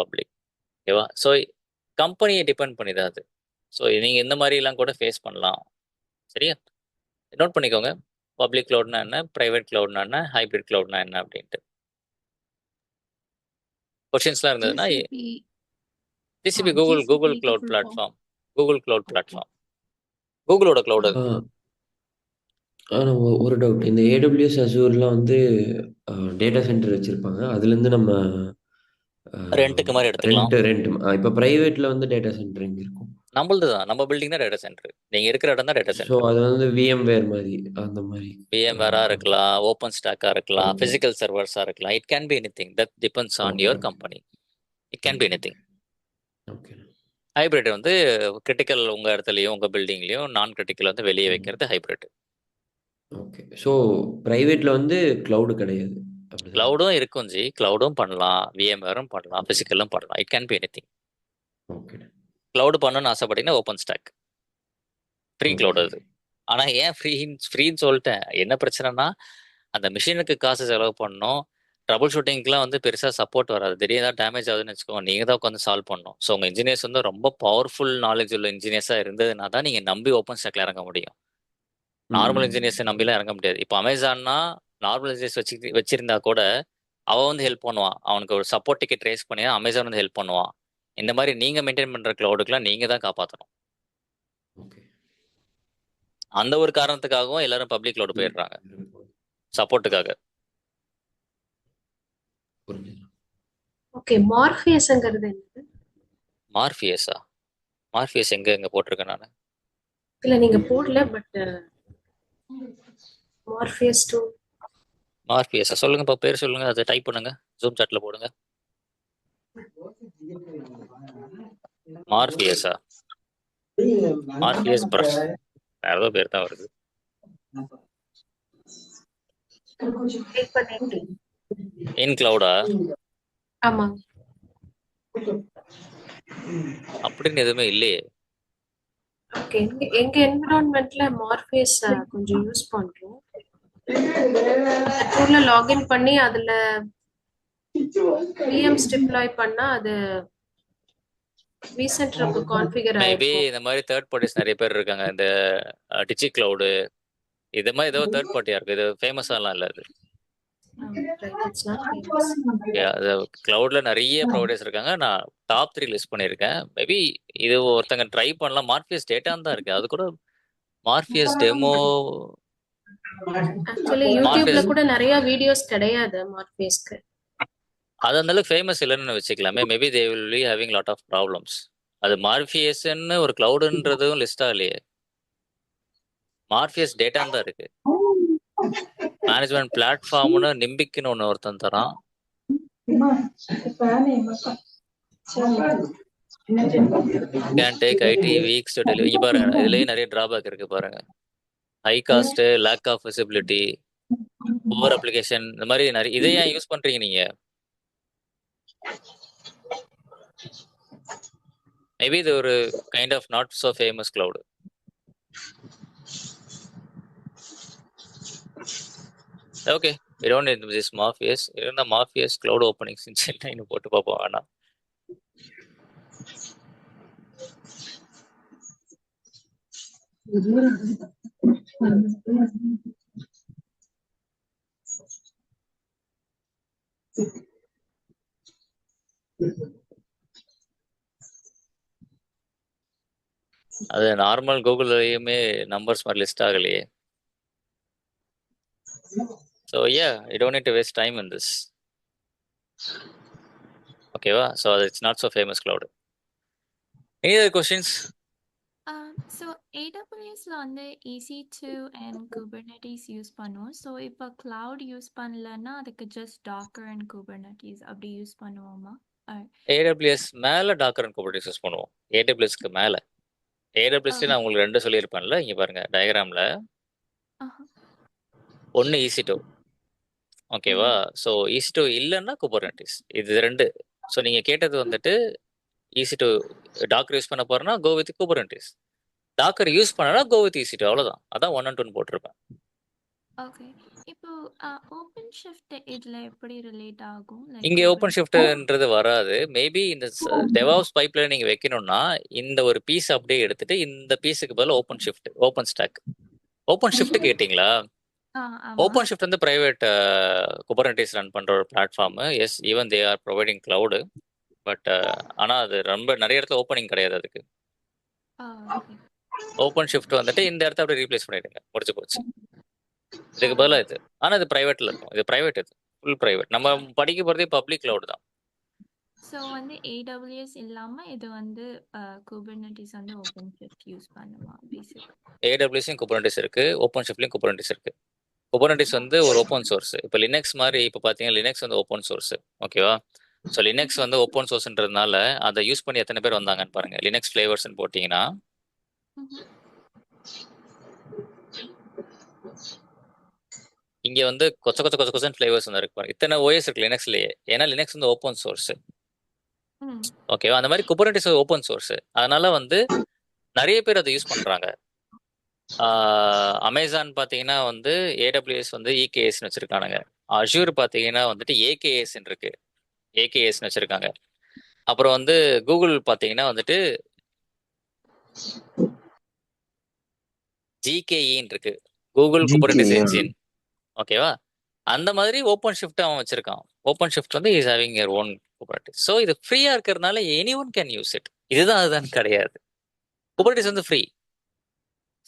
public. ஓகேவா? ஸோ கம்பெனியை டிபெண்ட் பண்ணி தான் அது. ஸோ நீங்கள் இந்த மாதிரிலாம் கூட ஃபேஸ் பண்ணலாம். சரியா? நோட் பண்ணிக்கோங்க. பப்ளிக் க்ளவுட்னா என்ன, ப்ரைவேட் க்ளவுட்னா என்ன, ஹைப்ரிட் க்ளவுட்னா என்ன அப்படின்ட்டு. கொஷின்ஸ்லாம் இருந்ததுன்னா டிசிபி Google cloud platform. Google cloud platform கூகுளோட க்ளவுட் அது. ஆனால் ஒரு டவுட், இந்த ஏடபிள்யூஎஸ் அசூர்லாம் வந்து டேட்டா சென்டர் வச்சுருப்பாங்க, அதுலேருந்து நம்ம ரெண்ட்டுக்கு மாதிரி எடுத்துக்கலாம். ரெண்ட் இப்போ ப்ரைவேட்டில் வந்து டேட்டா சென்டர் எங்கே இருக்கும்? நம்மளது தான், நம்ம பில்டிங் தான் டேட்டா சென்டர். நீங்கள் இருக்கிற இடம் தான் டேட்டா ஸோ சென்டர். அது வந்து விஎம்வேர் மாதிரி அந்த மாதிரி VMware இருக்கலாம், ஓப்பன் ஸ்டாக்காக இருக்கலாம், ஃபிசிக்கல் சர்வர்ஸாக இருக்கலாம். It can be any thing. That depends on your company. It can be any thing. Okay. Hybrid வந்து கிரிட்டிக்கல் உங்கள் இடத்துலையும் உங்கள் பில்டிங்லையும், நான் கிரிட்டிக்கல் வந்து வெளியே வைக்கிறது ஹைப்ரிட். ஓகே. ஸோ ப்ரைவேட்டில் வந்து க்ளவுடு கிடையாது. க்ளவுடும் இருக்கும் ஜி. க்ளவுடும் பண்ணலாம், VMwareம் பண்ணலாம், ஃபிசிக்கலும் பண்ணலாம். It can be any thing. Okay. Cloud பண்ணணும்னு ஆசைப்பட்டீங்கன்னா ஓப்பன் ஸ்டாக் ஃப்ரீ க்ளவுட் அது. ஆனால் ஏன் ஃப்ரீன்னு சொல்லிட்டேன். என்ன பிரச்சனைனா அந்த மிஷினுக்கு காசு செலவு பண்ணணும். ட்ரபுள் ஷூட்டிங்க்குலாம் வந்து பெருசாக சப்போர்ட் வராது. திடீர்னு ஏதாவது டேமேஜ் ஆகுதுன்னு வச்சுக்கோங்க, நீங்கள் தான் உட்காந்து சால்வ் பண்ணணும். ஸோ உங்கள் இன்ஜினியர்ஸ் வந்து ரொம்ப பவர்ஃபுல் நாலேஜ் உள்ள இன்ஜினியர்ஸாக இருந்ததுனா தான் நீங்கள் நம்பி ஓப்பன் ஸ்டாக்ல இறங்க முடியும். நார்மல் இன்ஜினியர்ஸை நம்பிலாம் இறங்க முடியாது. இப்போ அமேசான்னா நார்மல் இன்ஜினியர்ஸ் வச்சிருந்தா கூட அவன் வந்து ஹெல்ப் பண்ணுவான். அவனுக்கு ஒரு சப்போர்ட் டிக்கெட் ரேஸ் பண்ணி அமேசான் வந்து ஹெல்ப் பண்ணுவான். இந்த மாதிரி நீங்கள் மெயின்டைன் பண்ணுற க்ளவுடுக்குலாம் நீங்கள் தான் காப்பாற்றணும். ஓகே. அந்த ஒரு காரணத்துக்காகவும் எல்லாரும் பப்ளிக் க்ளவுட் போயிடுறாங்க, சப்போர்ட்டுக்காக. ஓகே, மார்ஃபியஸ்ங்கிறது என்னது? மார்ஃபியஸா? மார்ஃபியஸ் எங்க போட்டிருக்கேன் நான்? இல்ல நீங்க போடல, பட் மார்ஃபியஸ் 2. மார்ஃபியஸா? சொல்லுங்கப்பா, பேர் சொல்லுங்க. அதை டைப் பண்ணுங்க, ஜூம் சாட்ல போடுங்க. மார்ஃபியஸா? மார்ஃபியஸ் பிரஷ் வேற ஏதோ பேர் தான் வருது. இன் கிளவுடா? ஆமா. அப்படின்னு எதுவுமே இல்லையே. ஓகே, எங்க என்விரான்மெண்ட்ல மார்ஃபியஸ் கொஞ்சம் யூஸ் பண்றோம். டூல்ல லாகின் பண்ணி அதுல VMs டிப்ளாய் பண்ணா அது vCenterக்கு கான்ஃபிகர் மேபி ஆயிருக்கும். இந்த மாதிரி தேர்ட் பார்ட்டிஸ் நிறைய பேர் இருக்காங்க. இந்த டிச்சி கிளவுடு இது மாதிரி ஏதோ தேர்ட் பார்ட்டியா இருக்கு. இது ஃபேமஸாலாம் இல்லை. அது கிளவுட்ல நிறைய ப்ரொவைடர்ஸ் இருக்காங்க. நான் டாப் 3 லிஸ்ட் பண்ணியிருக்கேன். மேபி இது ஒருத்தங்க ட்ரை பண்ணலாம். மார்ஃபியஸ் டேட்டான்னு தான் இருக்கு. அது கூட மார்ஃபியஸ் டெமோ. ஆக்சுவலி யூடியூப்ல கூட நிறைய வீடியோஸ் கிடையாது மார்ஃபியஸ்க்கு. அது அந்த அளவுக்கு ஃபேமஸ் இல்லைன்னு வச்சுக்கலாமே. Maybe they will be having lot of problems. அது மார்ஃபியஸ்ன்னு ஒரு கிளவுடுன்றதும் லிஸ்டா இல்லையே. மார்ஃபியஸ் டேட்டான்னு தான் இருக்கு. மேனேஜ்மெண்ட் பிளாட்ஃபார்ம்னு நிம்பிக்னு ஒருத்தன் தரான். Can take IT weeks to delivery. இங்க பாருங்க, இதுலயே நிறைய டிராபேக் இருக்கு பாருங்க. High cost, lack of visibility, over application, இந்த மாதிரி நிறைய. இதை ஏன் யூஸ் பண்றீங்க நீங்க? மேபி இது ஒரு kind of not so famous cloud. Okay, we don't need this Morpheus. இந்த Morpheus cloud openings இன்னும் போட்டு பார்ப்போம் வேணாம். அது நார்மல் கூகுள்லயுமே நம்பர்ஸ் மாதிரி லிஸ்ட் ஆகலையே. So yeah, you don't need to waste time in this. ஓகேவா? So it's not so famous cloud. Any other questions? So ஏடபிள்யூஎஸ்ல வந்து EC2 அண்ட் Kubernetes யூஸ் பண்ணுவோம். ஸோ இப்போ cloud யூஸ் பண்ணலன்னா அதுக்கு ஜஸ்ட் டாக்கர் அண்ட் Kubernetes அப்படி use பண்ணுவோமா? AWS மேலே டாக்கர் அண்ட் குபர்னெட்டிஸ் யூஸ் பண்ணுவோம். ஏடபிள்யூஎஸ்க்கு மேலே. ஏடபிள்யூஎஸ்ல நான் உங்களுக்கு 2 சொல்லியிருப்பேன்ல, இங்கே பாருங்க டயக்ராமில். ஒன்று EC2, ஓகேவா? ஸோ EC2 இல்லைன்னா குபர்னெட்டிஸ், இது 2. ஸோ நீங்கள் கேட்டது வந்துட்டு EC2 டாக்கர் யூஸ் பண்ண போறேன்னா கோ வித் குபர்னெட்டிஸ், டாக்கர் யூஸ் பண்ணனா கோ வித் EC2, அவ்வளோதான். அதான் 1 and 2 போட்டிருப்பேன். ஓகே. இப்போ ஓப்பன் ஷிஃப்ட் இதுல எப்படி ரிலேட் ஆகும்? இங்கே ஓப்பன் ஷிஃப்ட்ன்றது வராது. மேபி இந்த டெவாப்ஸ் பைப்லைன் நீங்கள் வைக்கணும்னா இந்த ஒரு பீஸ் அப்படியே எடுத்துட்டு இந்த பீஸுக்கு பதில் OpenShift, OpenStack. OpenShift கேட்டிங்களா? ஓப்பன் ஷிஃப்ட் வந்து பிரைவேட் குபர்னெட்டிஸ் ரன் பண்ணுற ஒரு platform. Yes, even they are providing cloud. But ஆனால் அது ரொம்ப நிறைய இடத்துல ஓப்பனிங் கிடையாது அதுக்கு. ஓப்பன் ஷிஃப்ட் வந்துட்டு இந்த இடத்த அப்படியே ரீப்ளேஸ் பண்ணிடுங்க, முடிச்சு போச்சு. இதுக்கு பதிலாக இது. ஆனால் இது ப்ரைவேட்டில் இருக்கும். இது ப்ரைவேட், இது ஃபுல் ப்ரைவேட். நம்ம படிக்க போகிறதே பப்ளிக் கிளவுட் தான். ஸோ வந்து AWS இல்லாம இது வந்து Kubernetes வந்து ஓப்பன் ஷிஃப்ட் யூஸ் பண்ணுமா பேசிக்? ஏடபிள்யூஎஸ்லையும் குபர்னெட்டிஸ் இருக்குது, ஓப்பன் ஷிஃப்ட்லையும் குபர்னெட்டிஸ் இருக்குது. குபர்னெட்டிஸ் வந்து ஒரு ஓப்பன் சோர்ஸ். இப்போ லினக்ஸ் மாதிரி இப்போ பார்த்தீங்கன்னா லினக்ஸ் வந்து ஓப்பன் சோர்ஸ், ஓகேவா? ஸோ லினக்ஸ் வந்து ஓப்பன் சோர்ஸ்ன்றதுனால அதை யூஸ் பண்ணி எத்தனை பேர் வந்தாங்கன்னு பாருங்க. லினக்ஸ் ஃப்ளேவர்ஸ்ன்னு போட்டிங்கன்னா இங்கே வந்து கொச்சன் ஃப்ளேவர்ஸ் வந்து இருக்கு பாருங்க. இத்தனை ஓஎஸ் இருக்கு லினக்ஸ்லேயே, ஏன்னா லினக்ஸ் வந்து ஓப்பன் சோர்ஸ், ஓகேவா? அந்த மாதிரி குபர்னெட்டிஸ் ஓப்பன் சோர்ஸ், அதனால வந்து நிறைய பேர் அதை யூஸ் பண்ணுறாங்க. அமேசான் பார்த்தீங்கன்னா வந்து AWS வந்து EKSன்னு வச்சுருக்கானுங்க. அஷூர் பார்த்தீங்கன்னா வந்துட்டு AKSன்னு இருக்கு, AKSன்னு வச்சுருக்காங்க. அப்புறம் வந்து கூகுள் பார்த்தீங்கன்னா வந்துட்டு GKEன்னு இருக்கு, கூகுள் குபர்னெட்டிஸ் என்ஜின், ஓகேவா? அந்த மாதிரி ஓப்பன் ஷிஃப்ட் அவன் வச்சிருக்கான். ஓப்பன் ஷிஃப்ட் வந்து is having your own Kubernetes. So இது ஃப்ரீயா இருக்கிறதுனால any one can use it. இதுதான் அதுதான் கிடையாது. குபர்னெட்டிஸ் வந்து ஃப்ரீ.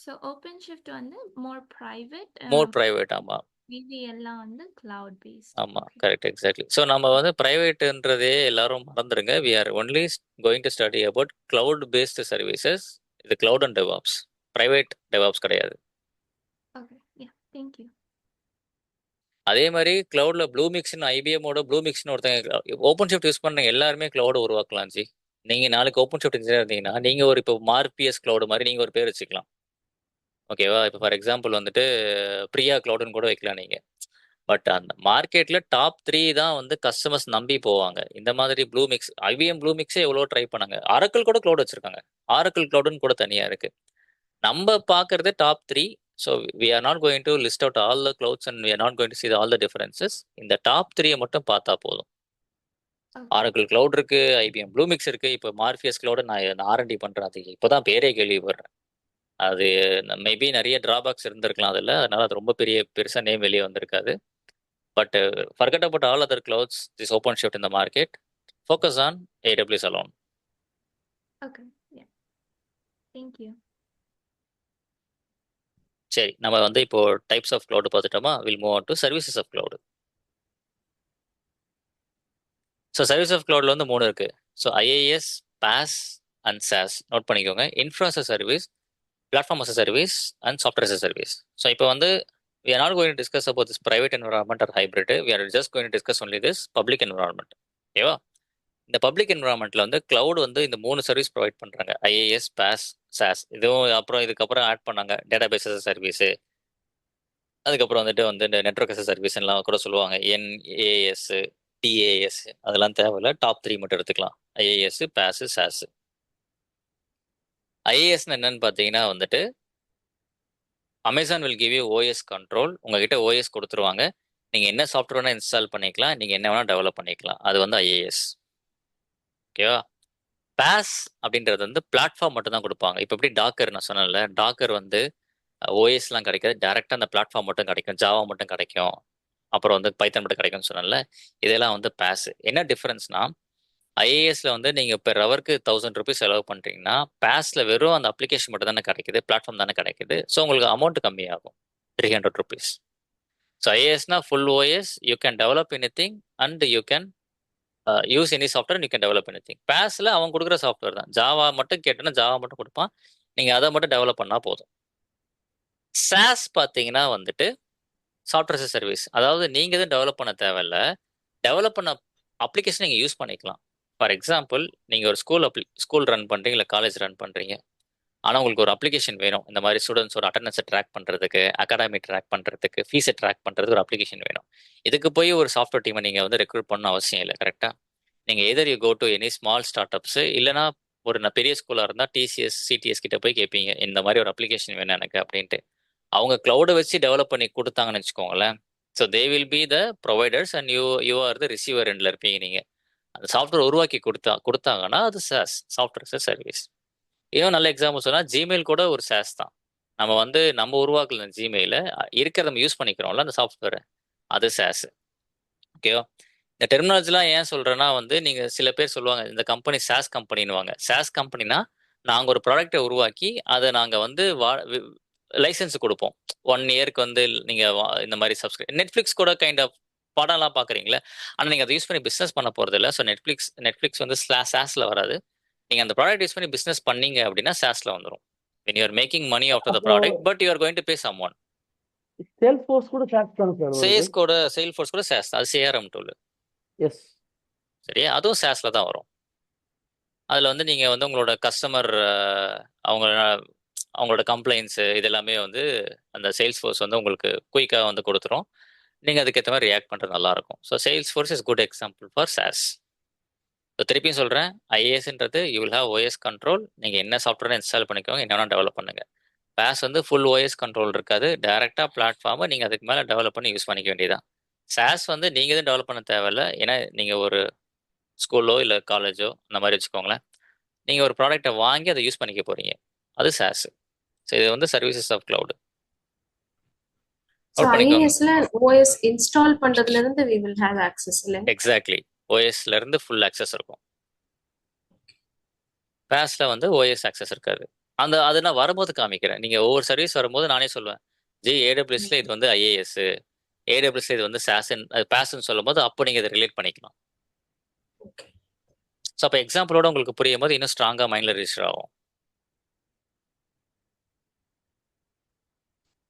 ஸோ ஓப்பன் ஷிஃப்ட் வந்து மோர் பிரைவேட். ஆமா, மீதி எல்லாம் வந்து கிளவுட் பேஸ்ட். ஆமா, கரெக்ட், எக்ஸாக்ட்லி. ஸோ நம்ம வந்து பிரைவேட்ன்றதே எல்லாரும் மறந்துடுங்க. We are only going to study about cloud based services. இது cloud and DevOps, private DevOps கிடையாது. Okay, yeah, thank you. அதே மாதிரி கிளவுட்ல ப்ளூமிக்ஸ்னு IBMோட ப்ளூமிக்ஸ்னு ஒருத்தங்க ஓப்பன் ஷிஃப்ட் யூஸ் பண்ண எல்லாருமே கிளவுட் உருவாக்கலாம். ஜி, நீங்க நாளைக்கு ஓப்பன் ஷிஃப்ட் இன்ஜினியர் இருந்தீங்கன்னா நீங்க ஒரு இப்போ மார்பிஎஸ் கிளவுட் மாதிரி நீங்க ஒரு பேர் வச்சுக்கலாம், ஓகேவா? இப்போ ஃபார் எக்ஸாம்பிள் வந்துட்டு பிரியா கிளவுடுன்னு கூட வைக்கலாம் நீங்க. பட் அந்த மார்க்கெட்ல டாப் 3 தான் வந்து கஸ்டமர்ஸ் நம்பி போவாங்க. இந்த மாதிரி ப்ளூமிக்ஸ், IBM ப்ளூமிக்ஸே எவ்வளோ ட்ரை பண்ணாங்க. ஆரக்கிள் கூட கிளவுட் வச்சிருக்காங்க, ஆரக்கிள் கிளவுடுன்னு கூட தனியா இருக்கு. நம்ம பார்க்கறது top 3. So we are not going to list out all the clouds and we are not going to see all the differences. இந்த டாப் 3 மட்டும் பார்த்தா போதும். ஆரக்கிள் கிளவுட் இருக்கு, IBM ப்ளூமிக்ஸ் இருக்கு, இப்போ மார்பிஎஸ் கிளவுட் நான் R&D பண்றேன். அது இப்போதான் பேரே கேள்விப்படுறேன். அது மேபி நிறைய டிராபேக்ஸ் இருந்திருக்கலாம் அதில், அதனால அது ரொம்ப பெருசா நேம் வெளியே வந்திருக்காது. But forget about all other clouds, this open shift in the market. Focus on AWS alone. Okay, yeah, thank you. சரி, நம்ம வந்து இப்போ டைப்ஸ் ஆஃப் கிளவுட் பார்த்துட்டோமா? Will move on to services of cloud. So service of கிளவுட்ல வந்து 3 இருக்கு. So IaaS, PaaS and SaaS. Note பண்ணிக்கோங்க. Infra as a service, platform as a service and software as a service. So இப்போ வந்து we are not going to discuss about this private environment or hybrid. We are just going to discuss only this public environment. ஓகேவா? இந்த public என்வரான்மெண்ட்ல வந்து cloud வந்து இந்த 3 service provide பண்றாங்க, IaaS, PaaS, SaaS. இதுக்கப்புறம் add பண்ணாங்க டேட்டாபேஸ் as a சர்வீஸ். அதுக்கப்புறம் வந்துட்டு வந்து இந்த நெட்வொர்க் as a சர்வீஸ் எல்லாம் கூட சொல்லுவாங்க, NAS, TAS. அதெல்லாம் தேவையில்ல, டாப் 3 மட்டும் எடுத்துக்கலாம், IaaS, PaaS, SaaS. IaaS என்னன்னு பார்த்தீங்கன்னா வந்துட்டு Amazon will give you OS control. உங்ககிட்ட OS கொடுத்துருவாங்க, நீங்க என்ன சாஃப்ட்வேர் வேணா இன்ஸ்டால் பண்ணிக்கலாம், நீங்க என்ன வேணா டெவலப் பண்ணிக்கலாம். அது வந்து IaaS, ஓகேவா? PaaS அப்படின்றது வந்து பிளாட்ஃபார்ம் மட்டும் தான் கொடுப்பாங்க. இப்போ எப்படி டாக்கர் நான் சொன்னேன்ல, டாக்கர் வந்து OSலாம் கிடைக்காது, டேரெக்டாக அந்த பிளாட்ஃபார்ம் மட்டும் கிடைக்கும், ஜாவா மட்டும் கிடைக்கும், அப்புறம் வந்து பைத்தன் மட்டும் கிடைக்கும்னு சொன்னேன்ல. இதெல்லாம் வந்து PaaS. என்ன டிஃப்ரென்ஸ்னா, IaaSல வந்து நீங்க பெர் ஹவருக்கு 1000 rupees செலவு பண்றீங்கன்னா, PaaSல வெறும் அந்த அப்ளிகேஷன் மட்டும் தானே கிடைக்குது, பிளாட்ஃபார்ம் தானே கிடைக்குது. ஸோ உங்களுக்கு அமௌண்ட் கம்மியாகும், 300 rupees. ஸோ IaaSனா full OS, you can develop anything and you can use any software you can develop any thing. பேஸில் அவன் கொடுக்குற சாஃப்ட்வேர் தான். ஜாவா மட்டும் கேட்டோன்னா ஜாவா மட்டும் கொடுப்பான். நீங்கள் அதை மட்டும் டெவலப் பண்ணால் போதும். சாஸ் பார்த்தீங்கன்னா வந்துட்டு சாஃப்ட்வேர் as a சர்வீஸ். அதாவது நீங்கள் எதுவும் டெவலப் பண்ண தேவையில்ல. டெவலப் பண்ண அப்ளிகேஷன் நீங்கள் யூஸ் பண்ணிக்கலாம். ஃபார் எக்ஸாம்பிள், நீங்கள் ஒரு ஸ்கூல் ரன் பண்ணுறீங்க, இல்லை காலேஜ் ரன் பண்ணுறீங்க. ஆனால் உங்களுக்கு ஒரு அப்ளிகேஷன் வேணும். இந்த மாதிரி ஸ்டூடெண்ட்ஸோட அட்டண்டன்ஸை ட்ராக் பண்ணுறதுக்கு, அகாடமி ட்ராக் பண்ணுறதுக்கு, ஃபீஸை ட்ராக் பண்ணுறதுக்கு ஒரு அப்ளிகேஷன் வேணும். இதுக்கு போய் ஒரு சாஃப்ட்வேர் டீமை நீங்கள் வந்து ரெக்ரூட் பண்ண அவசியம் இல்லை. கரெக்டாக நீங்கள் either you go to any small startups, இல்லைனா ஒரு பெரிய ஸ்கூலாக இருந்தால் டிசிஎஸ் சிடிஎஸ் கிட்ட போய் கேட்பீங்க, இந்த மாதிரி ஒரு அப்ளிகேஷன் வேணும் எனக்கு அப்படின்ட்டு. அவங்க க்ளவுடை வச்சு டெவலப் பண்ணி கொடுத்தாங்கன்னு வச்சுக்கோங்களேன். So they will be the providers and you are the receiver எண்டில் இருப்பீங்க. நீங்கள் அந்த சாஃப்ட்வேர் உருவாக்கி கொடுத்தாங்கன்னா அது sauce, software as a service. இன்னும் நல்ல எக்ஸாம்பிள் சொன்னால் ஜிமெயில் கூட ஒரு சாஸ் தான். நம்ம உருவாக்கல ஜிமெயில இருக்கிறத நம்ம யூஸ் பண்ணிக்கிறோம்ல அந்த சாஃப்ட்வேரை, அது சாஸ். ஓகேவா? இந்த டெர்மினாலஜிலாம் ஏன் சொல்கிறேன்னா வந்து நீங்கள் சில பேர் சொல்லுவாங்க இந்த கம்பெனி சாஸ் கம்பெனின்னுவாங்க. சாஸ் கம்பெனினா நாங்கள் ஒரு ப்ராடக்டை உருவாக்கி அதை நாங்கள் வந்து லைசன்ஸ் கொடுப்போம். 1 இயருக்கு வந்து நீங்கள் இந்த மாதிரி நெட்ஃப்ளிக்ஸ் கூட கைண்ட் ஆஃப் படம்லாம் பார்க்குறீங்களே, ஆனால் நீங்கள் அதை யூஸ் பண்ணி பிஸ்னஸ் பண்ண போகிறதில்ல. ஸோ நெட்ஃப்ளிக்ஸ் வந்து சாஸில் வராது. நீங்கள் அந்த ப்ராடக்ட் யூஸ் பண்ணி பிஸ்னஸ் பண்ணீங்க அப்படின்னா சாஸில் வந்துடும். when you are making money out of the product but you are going to pay someone. Salesforce கூட சாஸ் தான் சார் வருது. சேல்ஸ்ஃபோர்ஸ் கூட சாஸ், அது சிஆர்எம் டூல். எஸ். சரியா? அதுவும் சாஸ்ல தான் வரும். அதில் வந்து நீங்கள் வந்து உங்களோட கஸ்டமர் அவங்களோட கம்ப்ளைண்ட்ஸு இதெல்லாமே வந்து அந்த சேல்ஸ்ஃபோர்ஸ் வந்து உங்களுக்கு குயிக்காக வந்து கொடுத்துரும். நீங்கள் அதுக்கேற்ற மாதிரி ரியாக்ட் பண்ணுறது நல்லாயிருக்கும். So Salesforce is good example for SaaS. So திருப்பியும் சொல்கிறேன், ஐஏஎஸ்ன்றது you will have OS control. நீங்கள் என்ன சாஃப்ட்வேர் இன்ஸ்டால் பண்ணிக்கோங்க, என்ன வேணால் டெவலப் பண்ணுங்கள். பேஸ் வந்து ஃபுல் ஓஎஸ் கண்ட்ரோல் இருக்காது. டேரெக்டாக பிளாட்ஃபார்மை நீங்கள் அதுக்கு மேலே டெவலப் பண்ணி யூஸ் பண்ணிக்க வேண்டியதான். சாஸ் வந்து நீங்கள் எதுவும் டெவலப் பண்ண தேவையில்லை. ஏன்னா நீங்கள் ஒரு ஸ்கூலோ இல்லை காலேஜோ அந்த மாதிரி வச்சுக்கோங்களேன், நீங்கள் ஒரு ப்ராடக்டை வாங்கி அதை யூஸ் பண்ணிக்க போகிறீங்க, அது சாஸ். ஸோ இது வந்து சர்வீசஸ் ஆஃப் கிளவுட். ஐஏஎஸ்ல ஓஎஸ் இன்ஸ்டால் பண்றதுல இருந்து we will have access இல்ல. எக்ஸாக்ட்லி, ஓஎஸ்ல இருந்து ஃபுல் ஆக்சஸ் இருக்கும். பேஸ்ல வந்து ஓஎஸ் ஆக்சஸ் இருக்காது. அது நான் வரும்போது காமிக்கிறேன். நீங்கள் ஒவ்வொரு சர்வீஸ் வரும்போது நானே சொல்லுவேன், ஏடபிள்யூஎஸ்ல இது வந்து ஐஏஎஸ், ஏடபிள்யூஎஸ்ல இது வந்து பேஸ்ன்னு சொல்லும் போது அப்போ நீங்கள் இதை ரிலேட் பண்ணிக்கலாம். ஸோ அப்போ எக்ஸாம்பிளோட உங்களுக்கு புரியும் போது இன்னும் ஸ்ட்ராங்காக மைண்டில் ரிஜிஸ்டர் ஆகும்.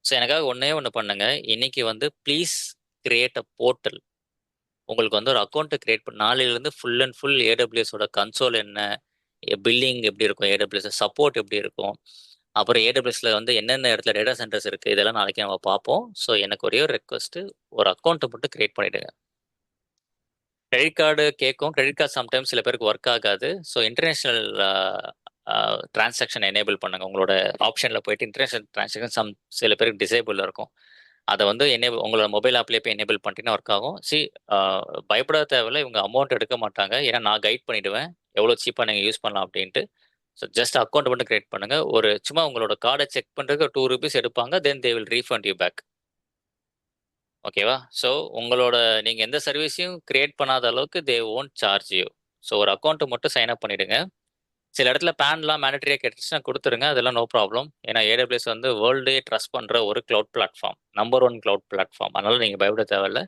ஸோ எனக்காக ஒன்று பண்ணுங்க. இன்னைக்கு வந்து ப்ளீஸ் கிரியேட் அ போர்ட்டல். உங்களுக்கு வந்து ஒரு அக்கௌண்ட்டை கிரியேட் பண்ண நாளையிலேருந்து ஃபுல் அண்ட் ஃபுல் ஏடபிள்யூஎஸோட கன்சோல் என்ன, பில்லிங் எப்படி இருக்கும், ஏடபிள்யூஎஸ் சப்போர்ட் எப்படி இருக்கும், அப்புறம் ஏடபிள்யூஎஸ்ல வந்து என்னென்ன இடத்துல டேட்டா சென்டர்ஸ் இருக்குது, இதெல்லாம் நாளைக்கு நம்ம பார்ப்போம். ஸோ எனக்கு ஒரே ஒரு ரெக்வஸ்ட்டு, ஒரு அக்கௌண்ட்டை மட்டும் கிரியேட் பண்ணிவிடுங்க. கிரெடிட் கார்டு கேட்கும். கிரெடிட் கார்டு சம்டைம்ஸ் சில பேருக்கு ஒர்க் ஆகாது. ஸோ இன்டர்நேஷ்னல் டிரான்சாக்ஷன் எனேபிள் பண்ணுங்க. உங்களோட ஆப்ஷனில் போயிட்டு இன்டர்நேஷ்னல் டிரான்சாக்ஷன் சில பேருக்கு டிசேபிள் இருக்கும். அதை வந்து உங்களோட மொபைல் ஆப்லேயே போய் எனேபிள் பண்ணிட்டீங்கன்னா ஒர்க் ஆகும். பயப்படாத தேவையில்லை, இவங்க அமௌண்ட் எடுக்க மாட்டாங்க. ஏன்னா நான் கைட் பண்ணிவிடுவேன் எவ்வளோ சீப்பாக நீங்கள் யூஸ் பண்ணலாம் அப்படின்ட்டு. ஸோ ஜஸ்ட் அக்கௌண்ட் மட்டும் கிரியேட் பண்ணுங்கள். ஒரு சும்மா உங்களோட கார்டை செக் பண்ணுறதுக்கு 2 rupees எடுப்பாங்க. Then they will refund you back. ஓகேவா? ஸோ உங்களோட நீங்கள் எந்த சர்வீஸையும் கிரியேட் பண்ணாத அளவுக்கு they won't charge you. So ஒரு அக்கௌண்ட்டை மட்டும் சைன் அப் பண்ணிவிடுங்க. சில இடத்துல பேன்லாம் மேண்டட்டரியாக கேட்டுச்சுன்னா கொடுத்துருங்க, அதெல்லாம் நோ ப்ராப்ளம். ஏன்னா ஏடபிள்யூஎஸ் வந்து வேர்ல்டே ட்ரஸ்ட் பண்ணுற ஒரு cloud platform, number 1 cloud platform. அதனால் நீங்கள் பயப்பட தேவையில்லை.